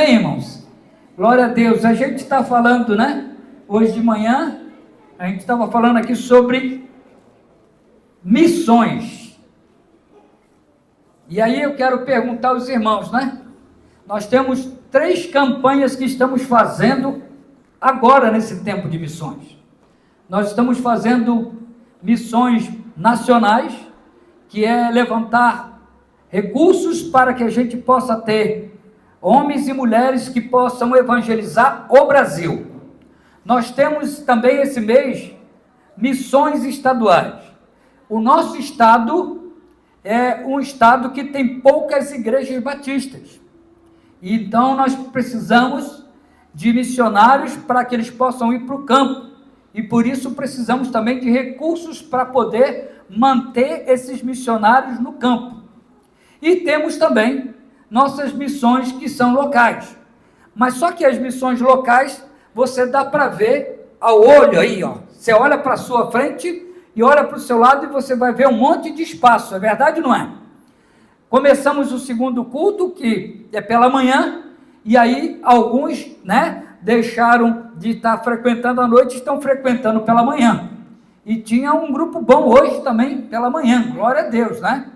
Amém, irmãos? Glória a Deus. A gente está falando, né? Hoje de manhã, a gente estava falando aqui sobre missões. E aí eu quero perguntar aos irmãos, né? Nós temos 3 campanhas que estamos fazendo agora nesse tempo de missões. Nós estamos fazendo missões nacionais, que é levantar recursos para que a gente possa ter homens e mulheres que possam evangelizar o Brasil. Nós temos também esse mês missões estaduais. O nosso estado é um estado que tem poucas igrejas batistas. Então nós precisamos de missionários para que eles possam ir para o campo. E por isso precisamos também de recursos para poder manter esses missionários no campo. E temos também nossas missões que são locais. Mas só que as missões locais, você dá para ver ao olho aí, ó. Você olha para a sua frente e olha para o seu lado e você vai ver um monte de espaço, é verdade ou não é? Começamos o segundo culto, que é pela manhã, e aí alguns, né, deixaram de estar frequentando à noite, estão frequentando pela manhã. E tinha um grupo bom hoje também pela manhã, glória a Deus, né?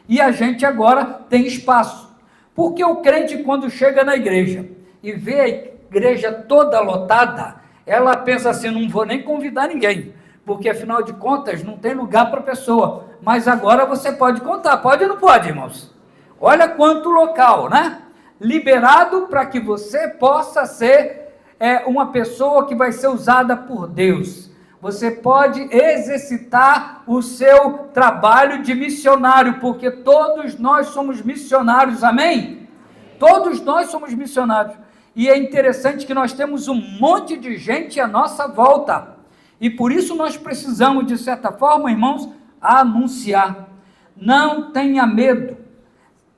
E a gente agora tem espaço. Porque o crente, quando chega na igreja e vê a igreja toda lotada, ela pensa assim, não vou nem convidar ninguém, porque afinal de contas não tem lugar para a pessoa. Mas agora você pode contar, pode ou não pode, irmãos? Olha quanto local, né? Liberado para que você possa ser uma pessoa que vai ser usada por Deus. Você pode exercitar o seu trabalho de missionário, porque todos nós somos missionários, amém? Todos nós somos missionários. E é interessante que nós temos um monte de gente à nossa volta. E por isso nós precisamos, de certa forma, irmãos, anunciar. Não tenha medo.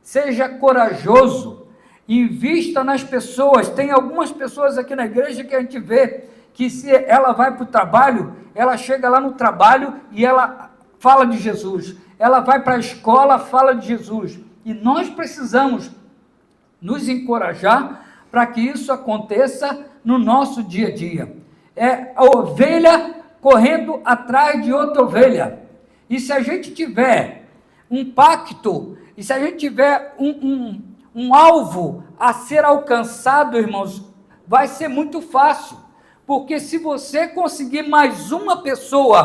Seja corajoso. Invista nas pessoas. Tem algumas pessoas aqui na igreja que a gente vê que se ela vai para o trabalho, ela chega lá no trabalho e ela fala de Jesus. Ela vai para a escola, fala de Jesus. E nós precisamos nos encorajar para que isso aconteça no nosso dia a dia. É a ovelha correndo atrás de outra ovelha. E se a gente tiver um pacto, e se a gente tiver um alvo a ser alcançado, irmãos, vai ser muito fácil, porque se você conseguir mais uma pessoa,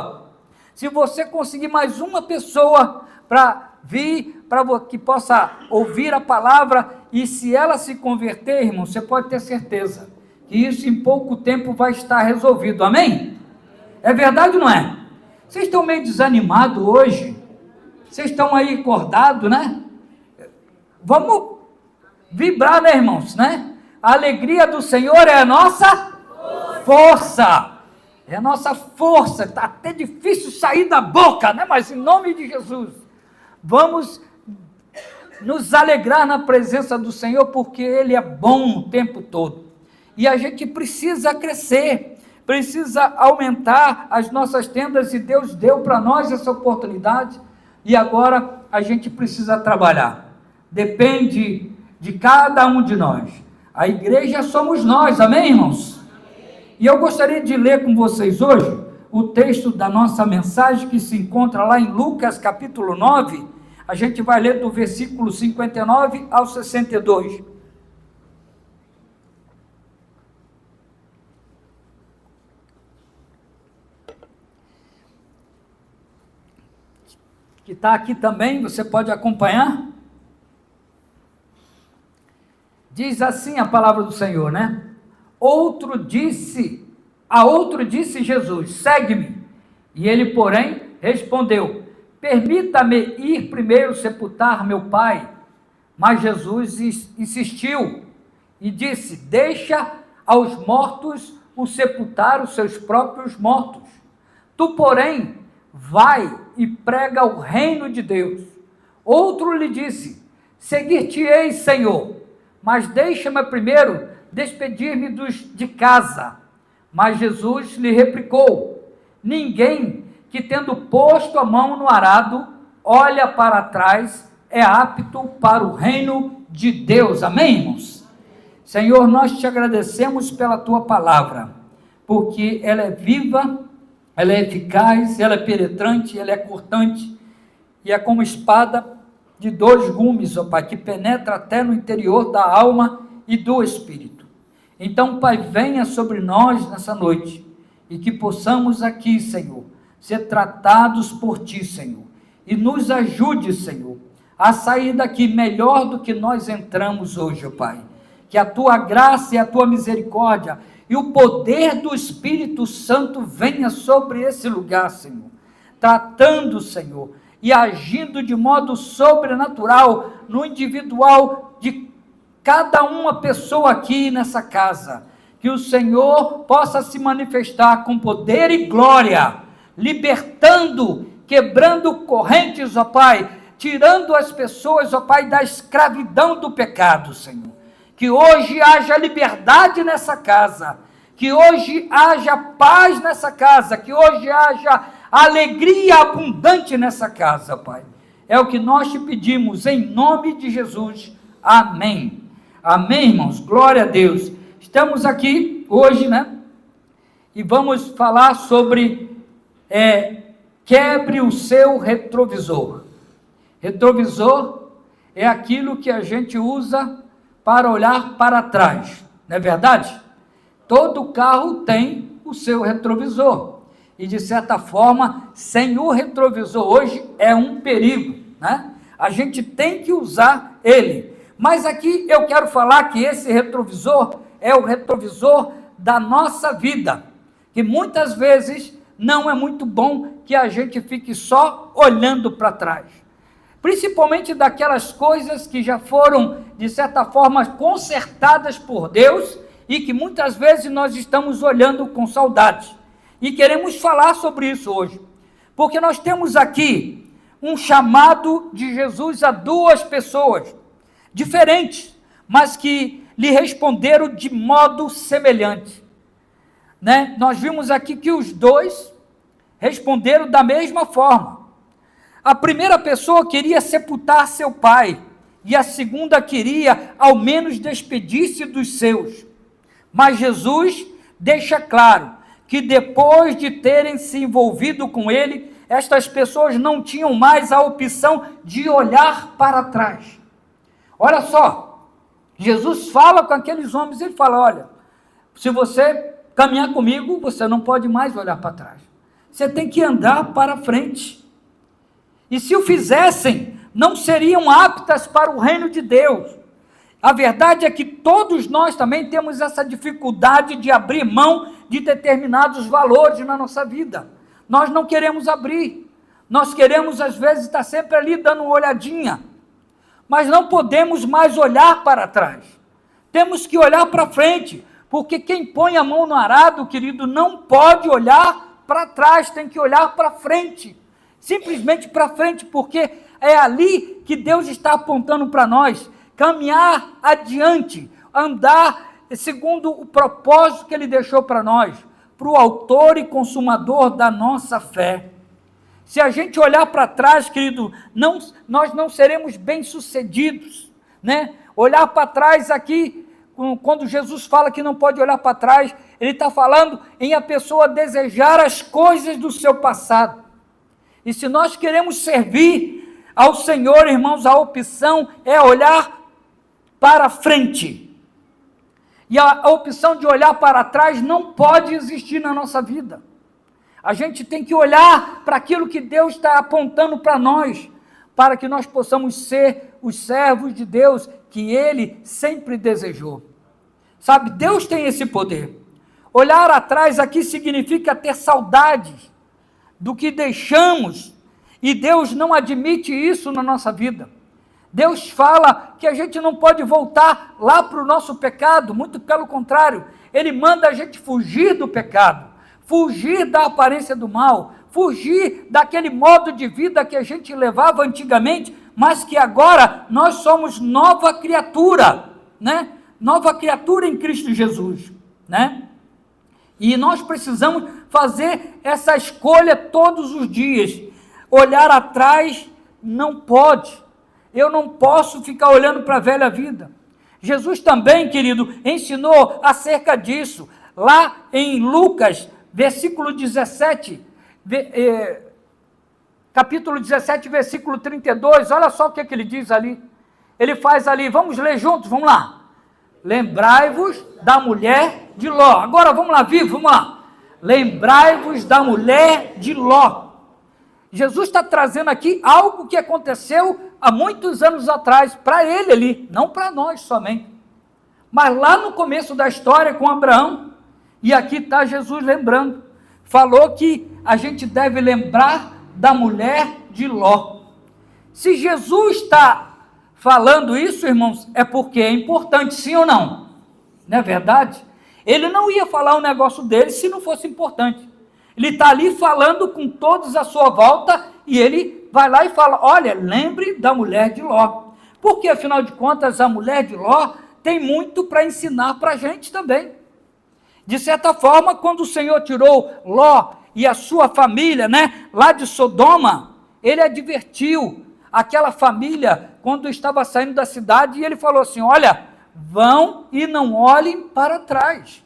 para vir, para que possa ouvir a palavra, e se ela se converter, irmão, você pode ter certeza que isso em pouco tempo vai estar resolvido, amém? É verdade ou não é? Vocês estão meio desanimados hoje? Vocês estão aí acordados, né? Vamos vibrar, né, irmãos, né? A alegria do Senhor é a nossa força. É a nossa força. Está até difícil sair da boca, né? Mas em nome de Jesus, vamos nos alegrar na presença do Senhor, porque Ele é bom o tempo todo. E a gente precisa crescer, precisa aumentar as nossas tendas, e Deus deu para nós essa oportunidade, e agora a gente precisa trabalhar. Depende de cada um de nós. A igreja somos nós, amém, irmãos? E eu gostaria de ler com vocês hoje o texto da nossa mensagem, que se encontra lá em Lucas capítulo 9, a gente vai ler do versículo 59 ao 62. Que está aqui também, você pode acompanhar. Diz assim a palavra do Senhor, né? A outro disse Jesus, segue-me. E ele, porém, respondeu, permita-me ir primeiro sepultar meu pai. Mas Jesus insistiu e disse, deixa aos mortos o sepultar os seus próprios mortos. Tu, porém, vai e prega o reino de Deus. Outro lhe disse, seguir-te-ei, Senhor, mas deixa-me primeiro despedir-me de casa. Mas Jesus lhe replicou, ninguém que tendo posto a mão no arado, olha para trás, é apto para o reino de Deus, amém, irmãos? Senhor, nós te agradecemos pela tua palavra, porque ela é viva, ela é eficaz, ela é penetrante, ela é cortante, e é como espada de 2 gumes, ó Pai, que penetra até no interior da alma e do espírito. Então, Pai, venha sobre nós nessa noite, e que possamos aqui, Senhor, ser tratados por Ti, Senhor, e nos ajude, Senhor, a sair daqui melhor do que nós entramos hoje, ó Pai. Que a Tua graça e a Tua misericórdia e o poder do Espírito Santo venha sobre esse lugar, Senhor, tratando, Senhor, e agindo de modo sobrenatural no individual de cada uma pessoa aqui nessa casa. Que o Senhor possa se manifestar com poder e glória, libertando, quebrando correntes, ó Pai, tirando as pessoas, ó Pai, da escravidão do pecado, Senhor. Que hoje haja liberdade nessa casa, que hoje haja paz nessa casa, que hoje haja alegria abundante nessa casa, Pai. É o que nós te pedimos, em nome de Jesus. Amém. Amém, irmãos. Glória a Deus. Estamos aqui hoje, né? E vamos falar sobre quebre o seu retrovisor. Retrovisor é aquilo que a gente usa para olhar para trás, não é verdade? Todo carro tem o seu retrovisor, e de certa forma, sem o retrovisor hoje é um perigo, né? A gente tem que usar ele, mas aqui eu quero falar que esse retrovisor é o retrovisor da nossa vida, que muitas vezes não é muito bom que a gente fique só olhando para trás, principalmente daquelas coisas que já foram, de certa forma, consertadas por Deus, e que muitas vezes nós estamos olhando com saudade, e queremos falar sobre isso hoje, porque nós temos aqui um chamado de Jesus a 2 pessoas, diferentes, mas que lhe responderam de modo semelhante, né? Nós vimos aqui que os 2 responderam da mesma forma. A primeira pessoa queria sepultar seu pai, e a segunda queria, ao menos, despedir-se dos seus. Mas Jesus deixa claro que depois de terem se envolvido com ele, estas pessoas não tinham mais a opção de olhar para trás. Olha só, Jesus fala com aqueles homens, ele fala, olha, se você caminhar comigo, você não pode mais olhar para trás. Você tem que andar para frente. E se o fizessem, não seriam aptas para o reino de Deus. A verdade é que todos nós também temos essa dificuldade de abrir mão de determinados valores na nossa vida. Nós não queremos abrir. Nós queremos, às vezes, estar sempre ali dando uma olhadinha. Mas não podemos mais olhar para trás. Temos que olhar para frente. Porque quem põe a mão no arado, querido, não pode olhar para trás. Tem que olhar para frente. Simplesmente para frente, porque é ali que Deus está apontando para nós, caminhar adiante, andar segundo o propósito que Ele deixou para nós, para o autor e consumador da nossa fé. Se a gente olhar para trás, querido, nós não seremos bem-sucedidos, né? Olhar para trás aqui, quando Jesus fala que não pode olhar para trás, Ele está falando em a pessoa desejar as coisas do seu passado. E se nós queremos servir ao Senhor, irmãos, a opção é olhar para frente. E a opção de olhar para trás não pode existir na nossa vida. A gente tem que olhar para aquilo que Deus está apontando para nós, para que nós possamos ser os servos de Deus que Ele sempre desejou. Sabe, Deus tem esse poder. Olhar atrás aqui significa ter saudades do que deixamos, e Deus não admite isso na nossa vida. Deus fala que a gente não pode voltar lá para o nosso pecado, muito pelo contrário, Ele manda a gente fugir do pecado, fugir da aparência do mal, fugir daquele modo de vida que a gente levava antigamente, mas que agora nós somos nova criatura, né? Nova criatura em Cristo Jesus, né? E nós precisamos fazer essa escolha todos os dias. Olhar atrás não pode. Eu não posso ficar olhando para a velha vida. Jesus também, querido, ensinou acerca disso. Lá em Lucas, versículo 17, capítulo 17, versículo 32, olha só o que ele diz ali. Ele faz ali, vamos ler juntos, vamos lá. Lembrai-vos da mulher de Ló. Agora vamos lá, vivo, vamos lá. Lembrai-vos da mulher de Ló. Jesus está trazendo aqui algo que aconteceu há muitos anos atrás, para ele ali, não para nós somente. Mas lá no começo da história com Abraão, e aqui está Jesus lembrando, falou que a gente deve lembrar da mulher de Ló. Se Jesus está falando isso, irmãos, é porque é importante, sim ou não? Não é verdade? Ele não ia falar um negócio dele se não fosse importante. Ele está ali falando com todos à sua volta e ele vai lá e fala, olha, lembre da mulher de Ló. Porque, afinal de contas, a mulher de Ló tem muito para ensinar para a gente também. De certa forma, quando o Senhor tirou Ló e a sua família, lá de Sodoma, ele advertiu aquela família quando estava saindo da cidade e ele falou assim, olha, vão e não olhem para trás.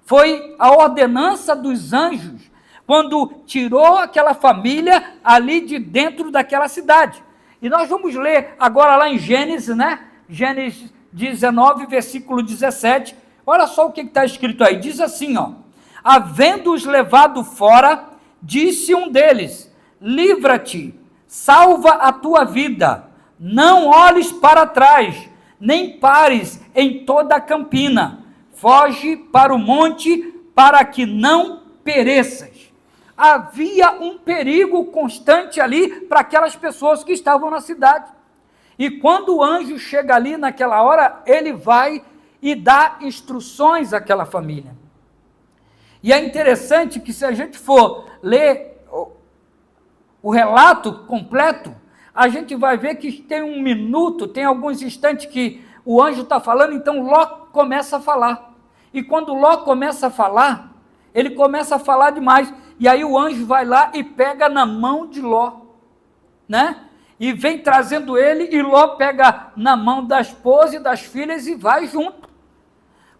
Foi a ordenança dos anjos, quando tirou aquela família ali de dentro daquela cidade. E nós vamos ler agora lá em Gênesis, Gênesis 19, versículo 17, olha só o que está escrito aí, diz assim, havendo-os levado fora, disse um deles, livra-te, salva a tua vida, não olhes para trás, nem pares em toda a campina, foge para o monte, para que não pereças. Havia um perigo constante ali para aquelas pessoas que estavam na cidade. E quando o anjo chega ali naquela hora, ele vai e dá instruções àquela família. E é interessante que se a gente for ler o relato completo, a gente vai ver que tem um minuto, tem alguns instantes que o anjo está falando, então Ló começa a falar. E quando Ló começa a falar, ele começa a falar demais. E aí o anjo vai lá e pega na mão de Ló, E vem trazendo ele, e Ló pega na mão da esposa e das filhas e vai junto.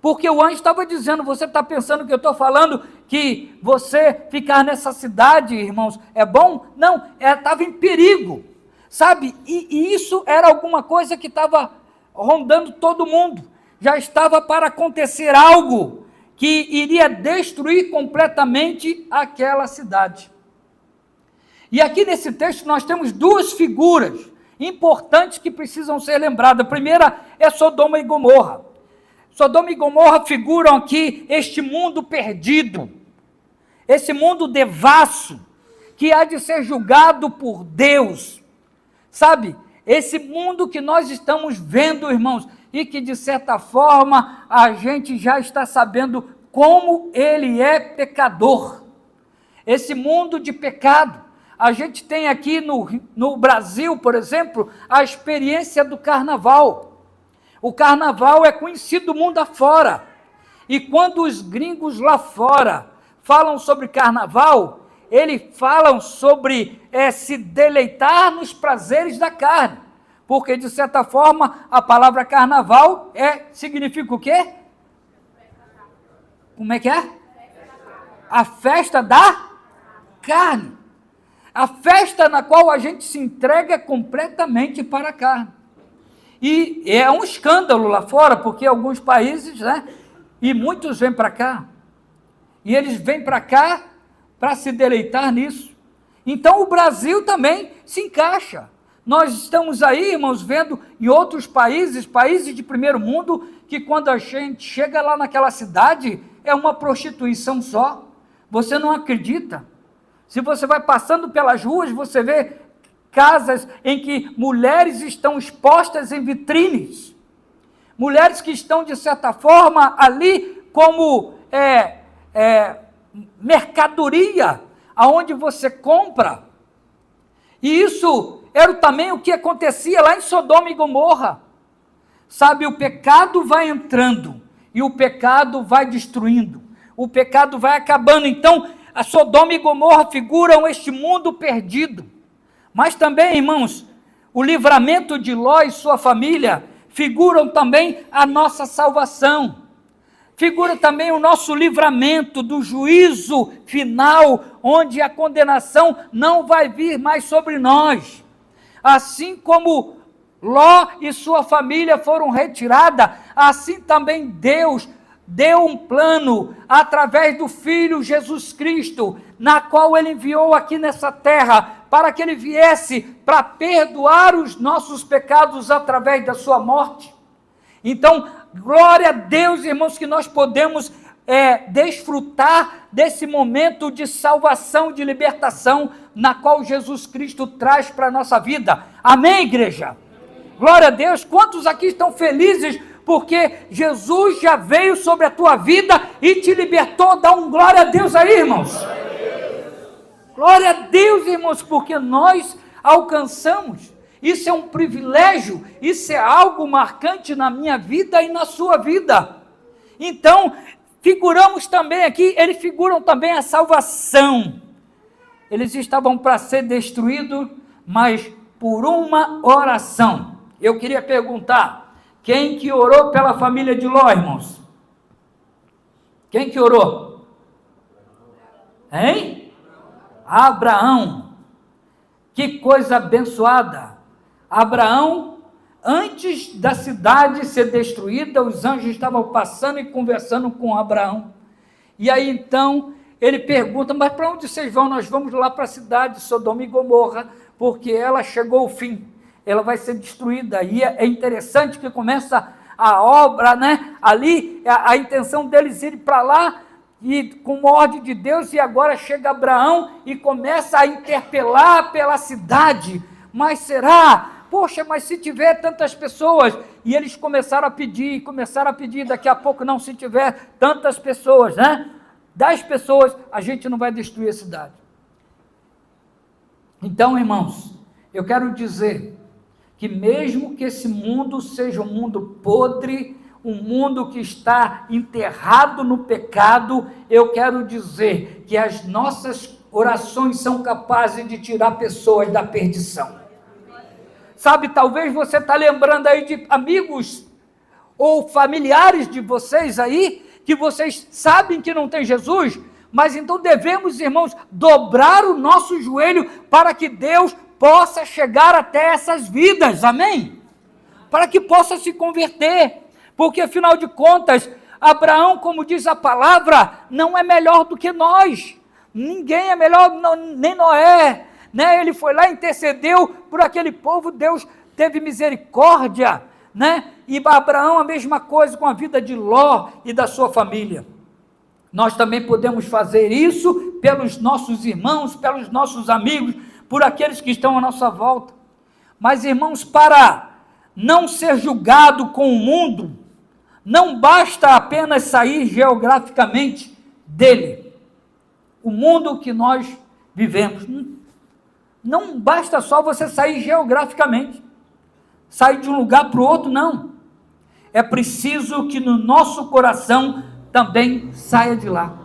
Porque o anjo estava dizendo, você está pensando que eu estou falando que você ficar nessa cidade, irmãos, é bom? Não, estava em perigo, sabe? E isso era alguma coisa que estava rondando todo mundo. Já estava para acontecer algo que iria destruir completamente aquela cidade. E aqui nesse texto nós temos duas figuras importantes que precisam ser lembradas. A primeira é Sodoma e Gomorra. Sodoma e Gomorra figuram aqui este mundo perdido, esse mundo devasso, que há de ser julgado por Deus, sabe? Esse mundo que nós estamos vendo, irmãos, e que de certa forma a gente já está sabendo como ele é pecador. Esse mundo de pecado. A gente tem aqui no Brasil, por exemplo, a experiência do carnaval. O carnaval é conhecido mundo afora. E quando os gringos lá fora falam sobre carnaval, eles falam sobre se deleitar nos prazeres da carne. Porque, de certa forma, a palavra carnaval significa o quê? Como é que é? A festa da carne. A festa na qual a gente se entrega completamente para a carne. E é um escândalo lá fora, porque alguns países, e muitos vêm para cá. E eles vêm para cá para se deleitar nisso. Então o Brasil também se encaixa. Nós estamos aí, irmãos, vendo em outros países de primeiro mundo, que quando a gente chega lá naquela cidade, é uma prostituição só. Você não acredita. Se você vai passando pelas ruas, você vê casas em que mulheres estão expostas em vitrines. Mulheres que estão, de certa forma, ali como mercadoria, aonde você compra. E isso era também o que acontecia lá em Sodoma e Gomorra. Sabe, o pecado vai entrando e o pecado vai destruindo. O pecado vai acabando. Então, a Sodoma e Gomorra figuram este mundo perdido. Mas também, irmãos, o livramento de Ló e sua família figuram também a nossa salvação, figura também o nosso livramento do juízo final, onde a condenação não vai vir mais sobre nós. Assim como Ló e sua família foram retirados, assim também Deus deu um plano através do Filho Jesus Cristo, na qual Ele enviou aqui nessa terra, para que Ele viesse para perdoar os nossos pecados através da sua morte. Então, glória a Deus, irmãos, que nós podemos desfrutar desse momento de salvação, de libertação, na qual Jesus Cristo traz para a nossa vida. Amém, igreja? Glória a Deus. Quantos aqui estão felizes porque Jesus já veio sobre a tua vida e te libertou? Dá um glória a Deus aí, irmãos. Glória a Deus, irmãos, porque nós alcançamos. Isso é um privilégio, isso é algo marcante na minha vida e na sua vida. Então, figuramos também aqui, eles figuram também a salvação. Eles estavam para ser destruídos, mas por uma oração. Eu queria perguntar, quem que orou pela família de Ló, irmãos? Quem que orou? Hein? Abraão. Que coisa abençoada. Abraão, antes da cidade ser destruída, os anjos estavam passando e conversando com Abraão. E aí então, ele pergunta, mas para onde vocês vão? Nós vamos lá para a cidade de Sodoma e Gomorra, porque ela chegou ao fim. Ela vai ser destruída. E é interessante que começa a obra, né? Ali, a intenção deles irem para lá, e com ordem de Deus, e agora chega Abraão e começa a interpelar pela cidade. Mas será? Poxa, mas se tiver tantas pessoas, e eles começaram a pedir, daqui a pouco não, se tiver tantas pessoas, né? 10 pessoas, a gente não vai destruir a cidade. Então, irmãos, eu quero dizer que mesmo que esse mundo seja um mundo podre, um mundo que está enterrado no pecado, eu quero dizer que as nossas orações são capazes de tirar pessoas da perdição. Sabe, talvez você está lembrando aí de amigos ou familiares de vocês aí, que vocês sabem que não tem Jesus, mas então devemos, irmãos, dobrar o nosso joelho para que Deus possa chegar até essas vidas, amém? Para que possa se converter, porque afinal de contas, Abraão, como diz a palavra, não é melhor do que nós, ninguém é melhor, nem Noé, né? Ele foi lá e intercedeu por aquele povo, Deus teve misericórdia, né? E Abraão a mesma coisa com a vida de Ló e da sua família. Nós também podemos fazer isso pelos nossos irmãos, pelos nossos amigos, por aqueles que estão à nossa volta. Mas, irmãos, para não ser julgado com o mundo, não basta apenas sair geograficamente dele. O mundo que nós vivemos. Não basta só você sair geograficamente, sair de um lugar para o outro, não. É preciso que no nosso coração também saia de lá.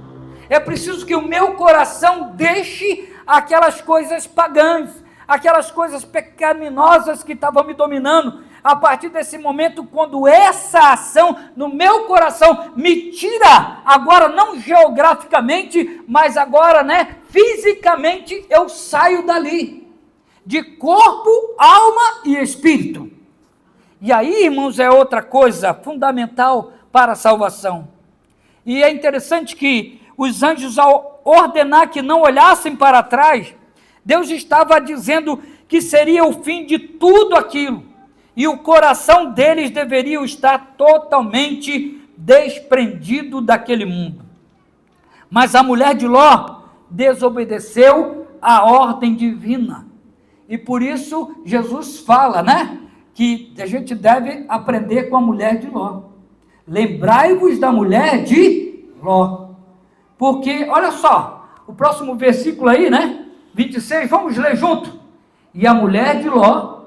É preciso que o meu coração deixe aquelas coisas pagãs, aquelas coisas pecaminosas que estavam me dominando. A partir desse momento, quando essa ação no meu coração me tira, agora não geograficamente, mas agora, né, fisicamente, eu saio dali, de corpo, alma e espírito. E aí, irmãos, é outra coisa fundamental para a salvação. E é interessante que os anjos, ao ordenar que não olhassem para trás, Deus estava dizendo que seria o fim de tudo aquilo, e o coração deles deveria estar totalmente desprendido daquele mundo. Mas a mulher de Ló desobedeceu à ordem divina, e por isso Jesus fala, né, que a gente deve aprender com a mulher de Ló. Lembrai-vos da mulher de Ló. Porque, olha só, o próximo versículo aí, né? 26, vamos ler junto. E a mulher de Ló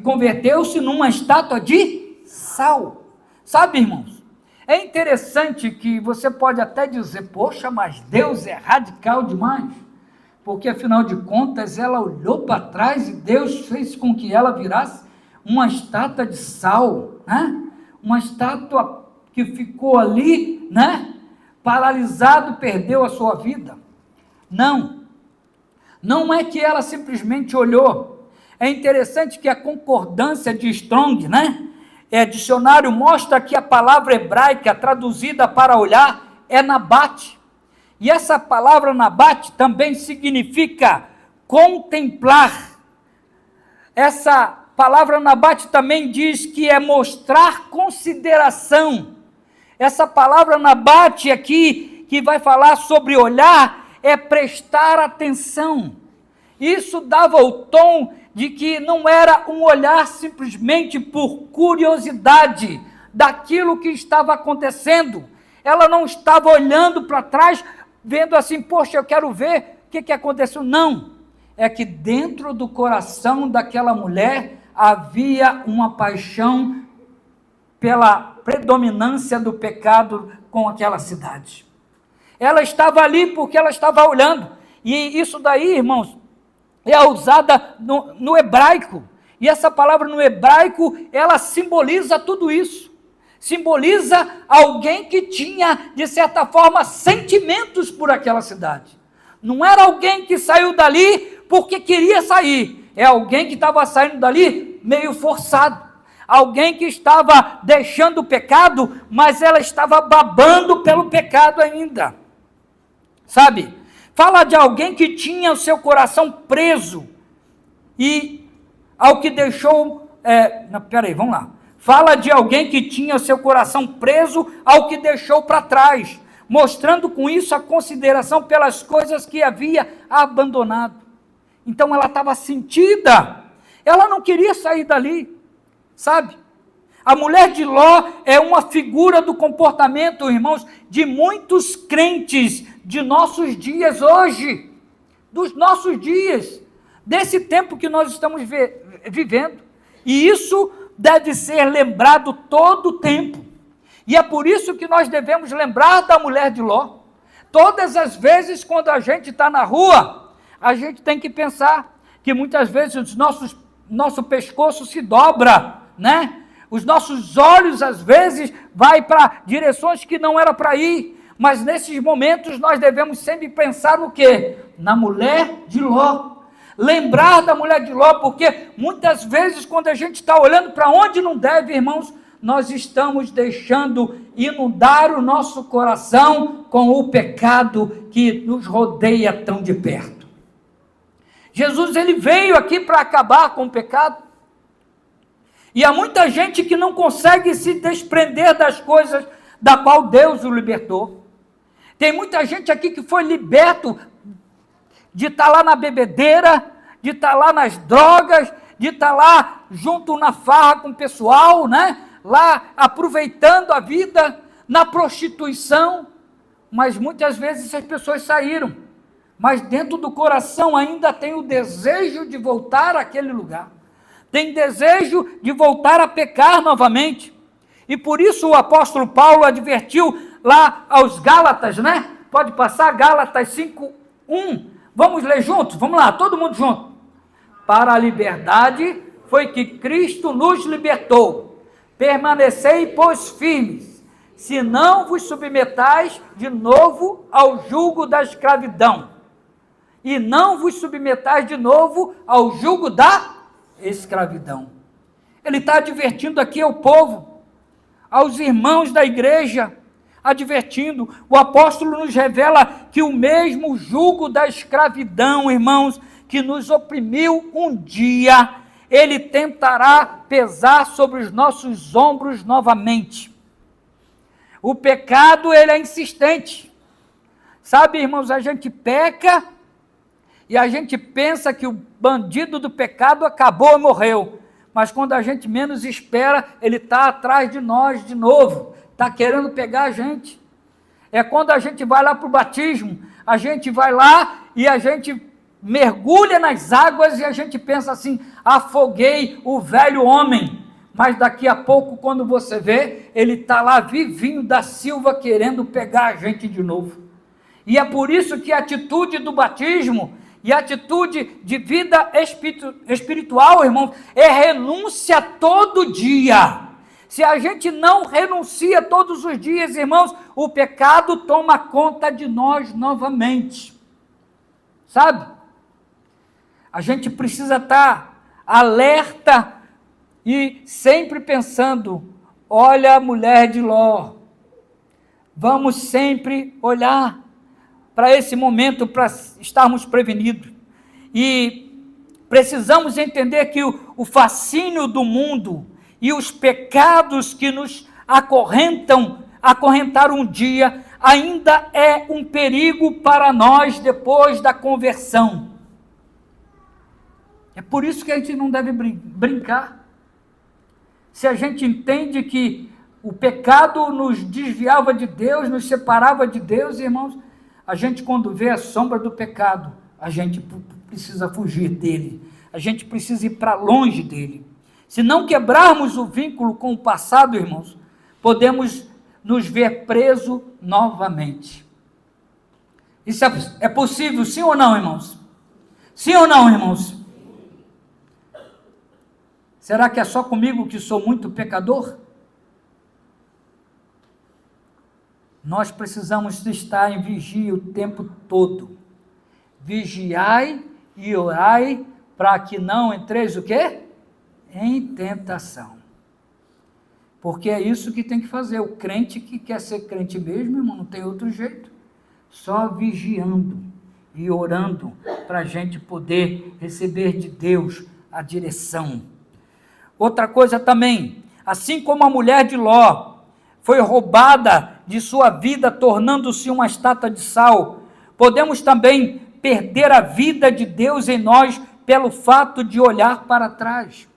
converteu-se numa estátua de sal. Sabe, irmãos? É interessante que você pode até dizer, poxa, mas Deus é radical demais. porque afinal de contas ela olhou para trás e Deus fez com que ela virasse uma estátua de sal, né? Uma estátua que ficou ali, né? Paralisado, perdeu a sua vida. Não é que ela simplesmente olhou. É interessante que a concordância de Strong, né? Dicionário mostra que a palavra hebraica traduzida para olhar é nabate. E essa palavra nabate também significa contemplar. Essa palavra nabate também diz que é mostrar consideração. Essa palavra nabate aqui, que vai falar sobre olhar, é prestar atenção. Isso dava o tom de que não era um olhar simplesmente por curiosidade daquilo que estava acontecendo. Ela não estava olhando para trás, vendo assim, poxa, eu quero ver o que aconteceu. Não, é que dentro do coração daquela mulher havia uma paixão pela predominância do pecado com aquela cidade. Ela estava ali porque ela estava olhando, e isso daí, irmãos, é usada no hebraico, e essa palavra no hebraico, ela simboliza tudo isso, simboliza alguém que tinha, de certa forma, sentimentos por aquela cidade. Não era alguém que saiu dali porque queria sair, é alguém que estava saindo dali meio forçado, alguém que estava deixando o pecado, mas ela estava babando pelo pecado ainda, sabe? Fala de alguém que tinha o seu coração preso e ao que deixou... vamos lá. Fala de alguém que tinha o seu coração preso ao que deixou para trás, mostrando com isso a consideração pelas coisas que havia abandonado. Então ela estava sentida, ela não queria sair dali, sabe? A mulher de Ló é uma figura do comportamento, irmãos, de muitos crentes de nossos dias hoje, dos nossos dias, desse tempo que nós estamos vivendo. E isso deve ser lembrado todo o tempo. E é por isso que nós devemos lembrar da mulher de Ló. Todas as vezes quando a gente está na rua, a gente tem que pensar que muitas vezes nosso pescoço se dobra, né? Os nossos olhos, às vezes, vai para direções que não era para ir, mas nesses momentos nós devemos sempre pensar no quê? Na mulher de Ló. Lembrar da mulher de Ló, porque muitas vezes quando a gente está olhando para onde não deve, irmãos, nós estamos deixando inundar o nosso coração com o pecado que nos rodeia tão de perto. Jesus, ele veio aqui para acabar com o pecado. E há muita gente que não consegue se desprender das coisas da qual Deus o libertou. Tem muita gente aqui que foi liberto de estar lá na bebedeira, de estar lá nas drogas, de estar lá junto na farra com o pessoal, né? Lá aproveitando a vida, na prostituição. Mas muitas vezes essas pessoas saíram. Mas dentro do coração ainda tem o desejo de voltar àquele lugar. Tem desejo de voltar a pecar novamente. E por isso o apóstolo Paulo advertiu lá aos Gálatas, né? Pode passar, Gálatas 5:1. Vamos ler juntos? Vamos lá, todo mundo junto. Para a liberdade foi que Cristo nos libertou. Permanecei, pois, firmes, se não vos submetais de novo ao jugo da escravidão. E não vos submetais de novo ao jugo da escravidão. Ele está advertindo aqui ao povo, aos irmãos da igreja, advertindo. O apóstolo nos revela que o mesmo jugo da escravidão, irmãos, que nos oprimiu um dia, ele tentará pesar sobre os nossos ombros novamente. O pecado, ele é insistente. Sabe, irmãos, a gente peca e a gente pensa que o bandido do pecado acabou e morreu. Mas quando a gente menos espera, ele está atrás de nós de novo. Está querendo pegar a gente. É quando a gente vai lá para o batismo, a gente vai lá e a gente mergulha nas águas e a gente pensa assim, afoguei o velho homem. Mas daqui a pouco, quando você vê, ele está lá vivinho da Silva querendo pegar a gente de novo. E é por isso que a atitude do batismo, E atitude de vida espiritual, irmãos, é renúncia todo dia. Se a gente não renuncia todos os dias, irmãos, o pecado toma conta de nós novamente. Sabe? A gente precisa estar alerta e sempre pensando, olha a mulher de Ló. Vamos sempre olhar para esse momento, para estarmos prevenidos. E precisamos entender que o fascínio do mundo e os pecados que nos acorrentaram um dia, ainda é um perigo para nós depois da conversão. É por isso que a gente não deve brincar. Se a gente entende que o pecado nos desviava de Deus, nos separava de Deus, irmãos, a gente, quando vê a sombra do pecado, a gente precisa fugir dele, a gente precisa ir para longe dele. Se não quebrarmos o vínculo com o passado, irmãos, podemos nos ver presos novamente. Isso é possível, sim ou não, irmãos? Sim ou não, irmãos? Será que é só comigo que sou muito pecador? Nós precisamos estar em vigia o tempo todo. Vigiai e orai para que não entreis o quê? Em tentação. Porque é isso que tem que fazer. O crente que quer ser crente mesmo, irmão, não tem outro jeito. Só vigiando e orando para a gente poder receber de Deus a direção. Outra coisa também, assim como a mulher de Ló foi roubada de sua vida, tornando-se uma estátua de sal, podemos também perder a vida de Deus em nós pelo fato de olhar para trás.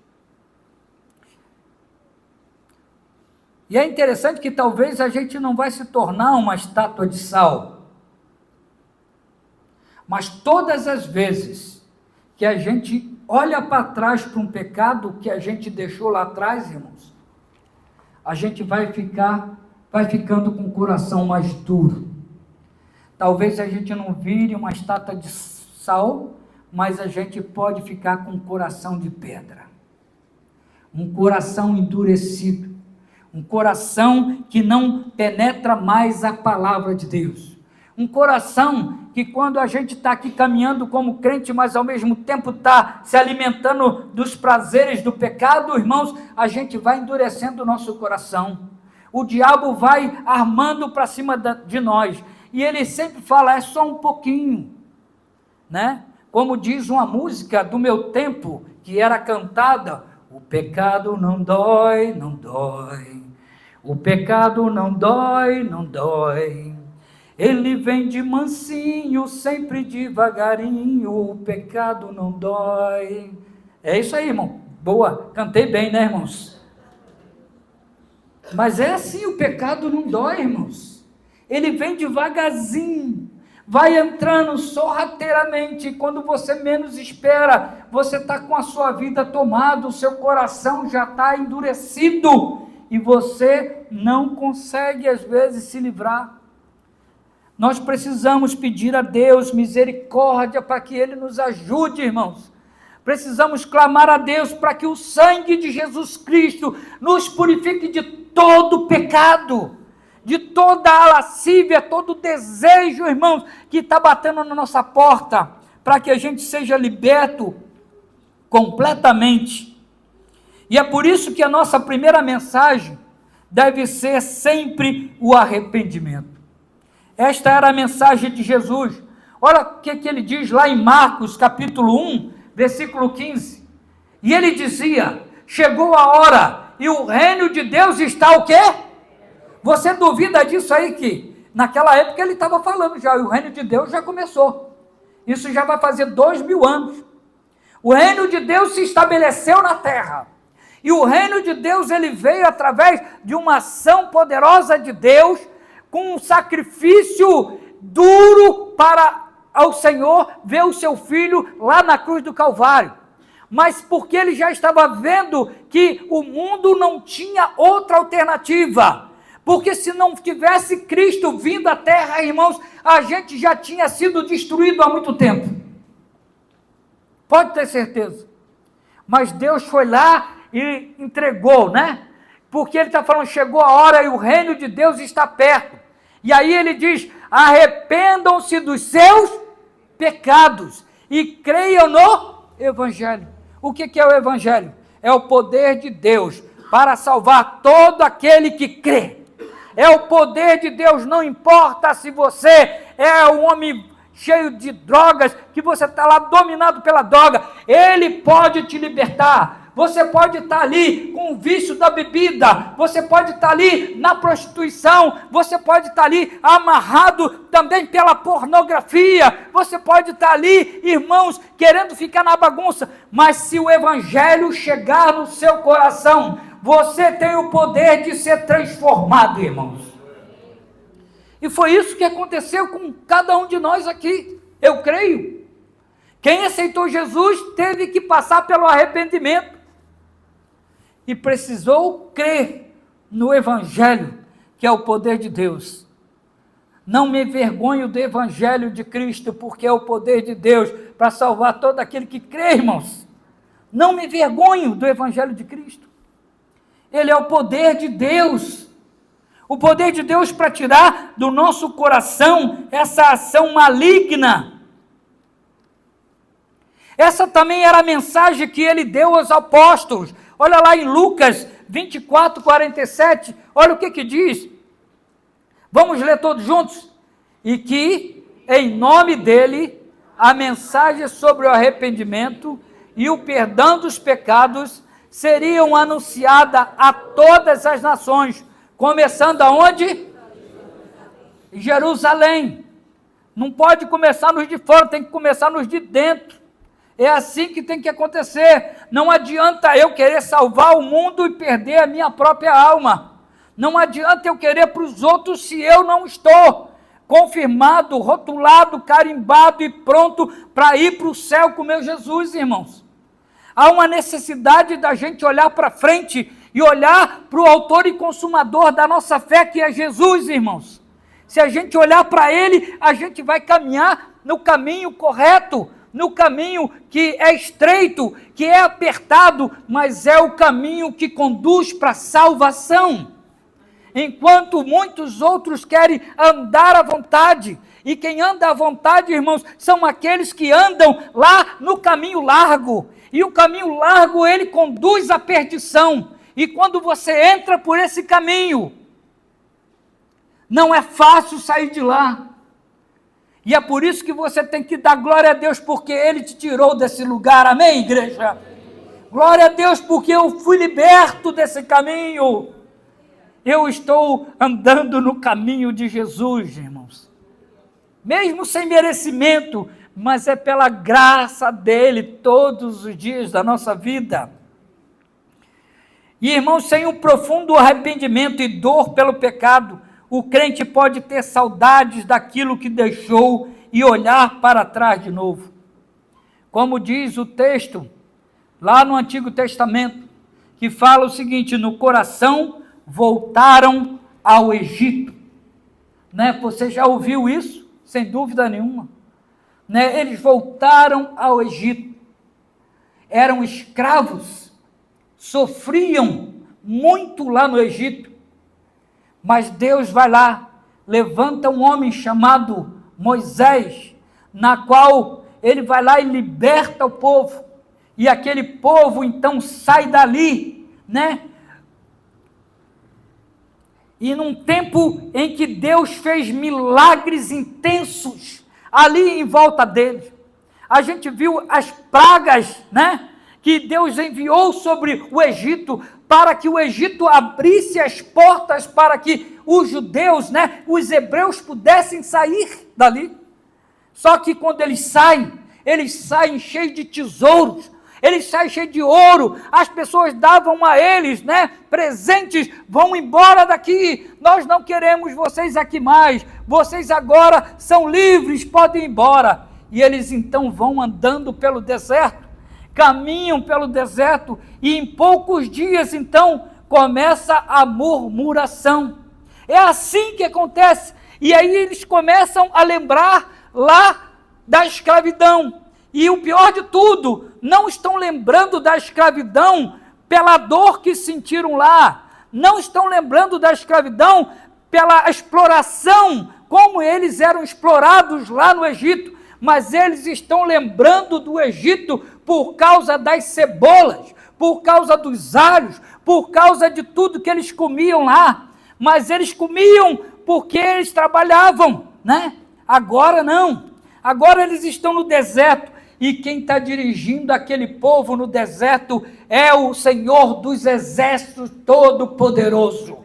E é interessante que talvez a gente não vai se tornar uma estátua de sal, mas todas as vezes que a gente olha para trás para um pecado que a gente deixou lá atrás, irmãos, a gente vai ficando com o coração mais duro. Talvez a gente não vire uma estátua de sal, mas a gente pode ficar com um coração de pedra, um coração endurecido, um coração que não penetra mais a palavra de Deus, um coração que quando a gente está aqui caminhando como crente, mas ao mesmo tempo está se alimentando dos prazeres do pecado, irmãos, a gente vai endurecendo o nosso coração, o diabo vai armando para cima de nós, e ele sempre fala, é só um pouquinho, né? Como diz uma música do meu tempo, que era cantada, o pecado não dói, não dói, o pecado não dói, não dói, ele vem de mansinho, sempre devagarinho, o pecado não dói. É isso aí, irmão, boa, cantei bem, né, irmãos? Mas é assim, o pecado não dói, irmãos, ele vem devagarzinho, vai entrando sorrateiramente, e quando você menos espera, você está com a sua vida tomada, o seu coração já está endurecido, e você não consegue às vezes se livrar. Nós precisamos pedir a Deus misericórdia para que Ele nos ajude, irmãos. Precisamos clamar a Deus para que o sangue de Jesus Cristo nos purifique de todo pecado, de toda a lascívia, todo desejo, irmãos, que está batendo na nossa porta, para que a gente seja liberto completamente. E é por isso que a nossa primeira mensagem deve ser sempre o arrependimento. Esta era a mensagem de Jesus. Olha o que ele diz lá em Marcos, capítulo 1, versículo 15. E ele dizia, chegou a hora, e o reino de Deus está o quê? Você duvida disso aí, que naquela época ele estava falando já, e o reino de Deus já começou. Isso já vai fazer 2000 anos. O reino de Deus se estabeleceu na terra. E o reino de Deus, ele veio através de uma ação poderosa de Deus, com um sacrifício duro para ao Senhor ver o seu filho lá na cruz do Calvário. Mas porque ele já estava vendo que o mundo não tinha outra alternativa. Porque se não tivesse Cristo vindo à terra, irmãos, a gente já tinha sido destruído há muito tempo. Pode ter certeza. Mas Deus foi lá e entregou, né? Porque ele está falando, chegou a hora e o reino de Deus está perto. E aí ele diz, arrependam-se dos seus pecados e creiam no Evangelho. O que é o Evangelho? É o poder de Deus para salvar todo aquele que crê. É o poder de Deus, não importa se você é um homem cheio de drogas, que você está lá dominado pela droga, Ele pode te libertar. Você pode estar ali com o vício da bebida, você pode estar ali na prostituição, você pode estar ali amarrado também pela pornografia, você pode estar ali, irmãos, querendo ficar na bagunça, mas se o Evangelho chegar no seu coração, você tem o poder de ser transformado, irmãos. E foi isso que aconteceu com cada um de nós aqui, eu creio. Quem aceitou Jesus teve que passar pelo arrependimento e precisou crer no Evangelho, que é o poder de Deus. Não me envergonho do Evangelho de Cristo, porque é o poder de Deus para salvar todo aquele que crê, irmãos. Não me envergonho do Evangelho de Cristo. Ele é o poder de Deus. O poder de Deus para tirar do nosso coração essa ação maligna. Essa também era a mensagem que ele deu aos apóstolos. Olha lá em Lucas 24, 47, olha o que diz. Vamos ler todos juntos? E que, em nome dele, a mensagem sobre o arrependimento e o perdão dos pecados seriam anunciada a todas as nações, começando aonde? Em Jerusalém. Não pode começar nos de fora, tem que começar nos de dentro. É assim que tem que acontecer. Não adianta eu querer salvar o mundo e perder a minha própria alma. Não adianta eu querer para os outros se eu não estou confirmado, rotulado, carimbado e pronto para ir para o céu com meu Jesus, irmãos. Há uma necessidade da gente olhar para frente e olhar para o autor e consumador da nossa fé, que é Jesus, irmãos. Se a gente olhar para ele, a gente vai caminhar no caminho correto, no caminho que é estreito, que é apertado, mas é o caminho que conduz para a salvação. Enquanto muitos outros querem andar à vontade, e quem anda à vontade, irmãos, são aqueles que andam lá no caminho largo, e o caminho largo ele conduz à perdição, e quando você entra por esse caminho, não é fácil sair de lá. E é por isso que você tem que dar glória a Deus, porque Ele te tirou desse lugar, amém, igreja? Glória a Deus, porque eu fui liberto desse caminho. Eu estou andando no caminho de Jesus, irmãos. Mesmo sem merecimento, mas é pela graça dEle todos os dias da nossa vida. E, irmãos, sem um profundo arrependimento e dor pelo pecado, o crente pode ter saudades daquilo que deixou e olhar para trás de novo. Como diz o texto, lá no Antigo Testamento, que fala o seguinte, no coração voltaram ao Egito. Né? Você já ouviu isso? Sem dúvida nenhuma. Né? Eles voltaram ao Egito. Eram escravos, sofriam muito lá no Egito. Mas Deus vai lá, levanta um homem chamado Moisés, na qual ele vai lá e liberta o povo, e aquele povo então sai dali, né? E num tempo em que Deus fez milagres intensos, ali em volta deles, a gente viu as pragas, né? Que Deus enviou sobre o Egito, para que o Egito abrisse as portas para que os judeus, né, os hebreus pudessem sair dali. Só que quando eles saem cheios de tesouros, eles saem cheios de ouro, as pessoas davam a eles, né, presentes, vão embora daqui, nós não queremos vocês aqui mais, vocês agora são livres, podem ir embora. E eles então vão andando pelo deserto, caminham pelo deserto, e em poucos dias, então, começa a murmuração. É assim que acontece. E aí eles começam a lembrar lá da escravidão. E o pior de tudo, não estão lembrando da escravidão pela dor que sentiram lá, não estão lembrando da escravidão pela exploração, como eles eram explorados lá no Egito, mas eles estão lembrando do Egito por causa das cebolas, por causa dos alhos, por causa de tudo que eles comiam lá, mas eles comiam porque eles trabalhavam, né? Agora não, agora eles estão no deserto, e quem está dirigindo aquele povo no deserto é o Senhor dos Exércitos Todo-Poderoso,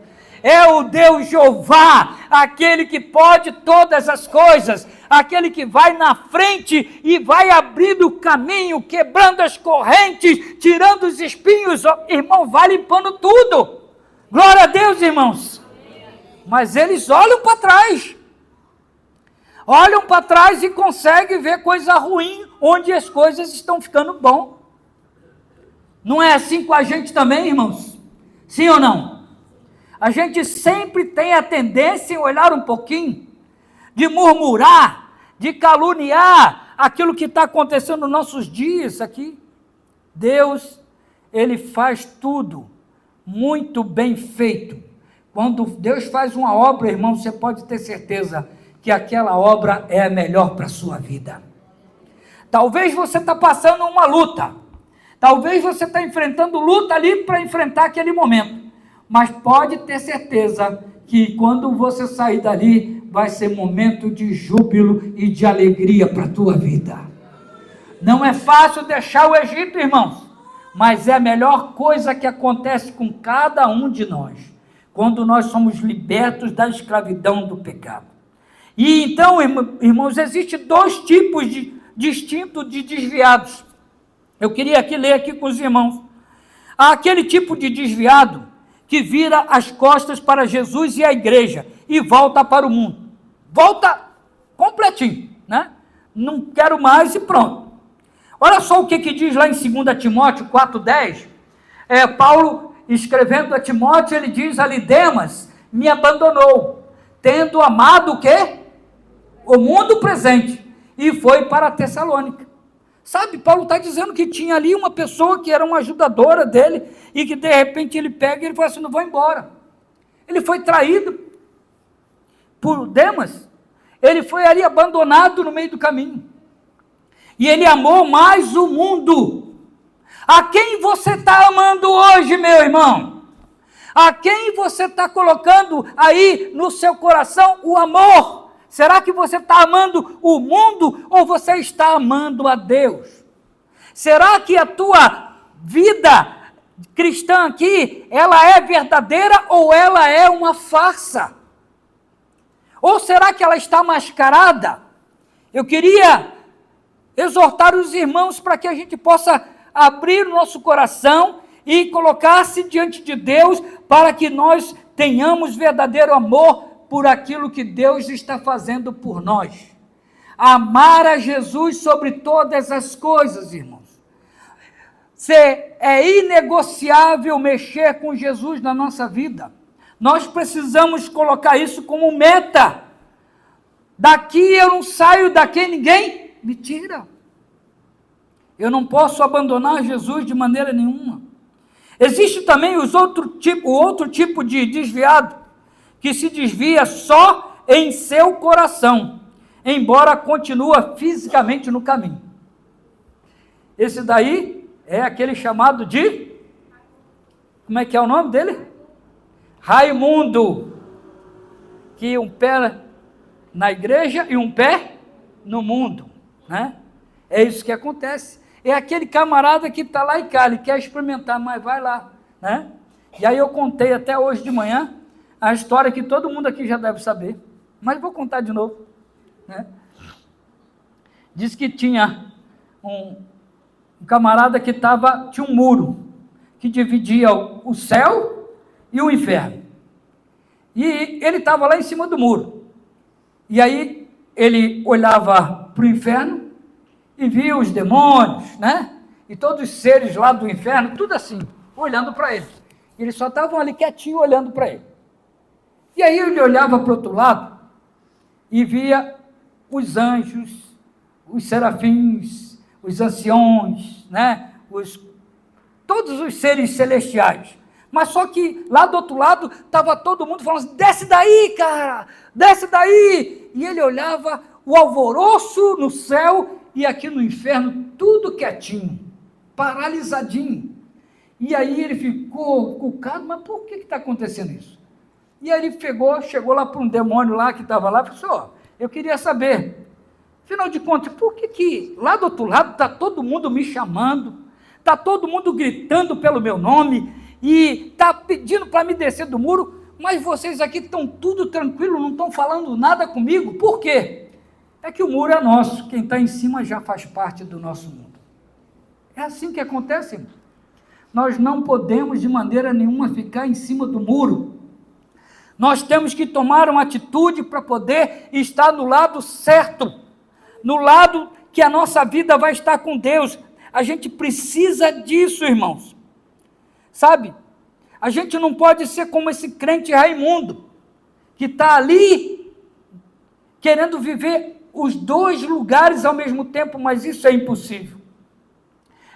é o Deus Jeová, aquele que pode todas as coisas, aquele que vai na frente e vai abrindo o caminho, quebrando as correntes, tirando os espinhos, irmão, vai limpando tudo, glória a Deus, irmãos, mas eles olham para trás e conseguem ver coisa ruim, onde as coisas estão ficando bom. Não é assim com a gente também, irmãos? Sim ou não? A gente sempre tem a tendência em olhar um pouquinho, de murmurar, de caluniar aquilo que está acontecendo nos nossos dias aqui. Deus, Ele faz tudo muito bem feito. Quando Deus faz uma obra, irmão, você pode ter certeza que aquela obra é a melhor para a sua vida. Talvez você está passando uma luta, talvez você está enfrentando luta ali para enfrentar aquele momento, mas pode ter certeza que quando você sair dali, vai ser momento de júbilo e de alegria para a tua vida. Não é fácil deixar o Egito, irmãos, mas é a melhor coisa que acontece com cada um de nós, quando nós somos libertos da escravidão do pecado. E então, irmãos, existem dois tipos distintos de desviados. Eu queria ler aqui com os irmãos. Há aquele tipo de desviado que vira as costas para Jesus e a igreja e volta para o mundo. Volta completinho, né? Não quero mais e pronto. Olha só o que diz lá em 2 Timóteo 4,10. Paulo, escrevendo a Timóteo, ele diz ali: Demas me abandonou, tendo amado o quê? O mundo presente, e foi para Tessalônica. Sabe, Paulo está dizendo que tinha ali uma pessoa que era uma ajudadora dele, e que de repente ele pega e ele fala assim: não vou embora. Ele foi traído por Demas, ele foi ali abandonado no meio do caminho, e ele amou mais o mundo. A quem você está amando hoje, meu irmão? A quem você está colocando aí no seu coração o amor? Será que você está amando o mundo ou você está amando a Deus? Será que a tua vida cristã aqui, ela é verdadeira ou ela é uma farsa? Ou será que ela está mascarada? Eu queria exortar os irmãos para que a gente possa abrir o nosso coração e colocar-se diante de Deus para que nós tenhamos verdadeiro amor por aquilo que Deus está fazendo por nós. Amar a Jesus sobre todas as coisas, irmãos. É inegociável mexer com Jesus na nossa vida. Nós precisamos colocar isso como meta. Daqui eu não saio, daqui ninguém me tira. Eu não posso abandonar Jesus de maneira nenhuma. Existe também o outro tipo de desviado, que se desvia só em seu coração, embora continua fisicamente no caminho. Esse daí é aquele chamado de, como é que é o nome dele? Raimundo, que um pé na igreja e um pé no mundo, né? É isso que acontece. É aquele camarada que está lá e cá, ele quer experimentar, mas vai lá, né? E aí eu contei até hoje de manhã a história que todo mundo aqui já deve saber, mas vou contar de novo, né? Diz que tinha um camarada que tinha um muro que dividia o céu e o inferno, e ele estava lá em cima do muro, e aí ele olhava para o inferno e via os demônios, né? E todos os seres lá do inferno, tudo assim, olhando para ele. Eles só estavam ali quietinho olhando para ele. E aí ele olhava para o outro lado e via os anjos, os serafins, os anciões, né? Todos os seres celestiais. Mas só que lá do outro lado estava todo mundo falando assim, desce daí, cara, desce daí. E ele olhava o alvoroço no céu e aqui no inferno tudo quietinho, paralisadinho. E aí ele ficou cucado, mas por que está acontecendo isso? E aí ele chegou lá para um demônio lá que estava lá e falou assim, ó, eu queria saber, afinal de contas, por que lá do outro lado está todo mundo me chamando, está todo mundo gritando pelo meu nome, e está pedindo para me descer do muro, mas vocês aqui estão tudo tranquilo, não estão falando nada comigo, por quê? É que o muro é nosso, quem está em cima já faz parte do nosso mundo. É assim que acontece, irmão. Nós não podemos de maneira nenhuma ficar em cima do muro, nós temos que tomar uma atitude para poder estar no lado certo, no lado que a nossa vida vai estar com Deus. A gente precisa disso, irmãos. Sabe, a gente não pode ser como esse crente Raimundo, que está ali, querendo viver os dois lugares ao mesmo tempo, mas isso é impossível.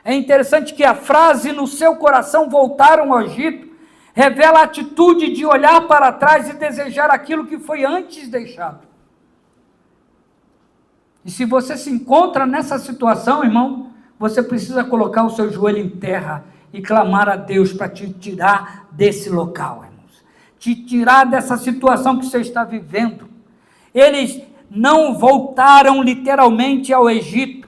É interessante que a frase, no seu coração voltaram ao Egito, revela a atitude de olhar para trás e desejar aquilo que foi antes deixado. E se você se encontra nessa situação, irmão, você precisa colocar o seu joelho em terra e clamar a Deus para te tirar desse local, irmãos. Te tirar dessa situação que você está vivendo. Eles não voltaram literalmente ao Egito.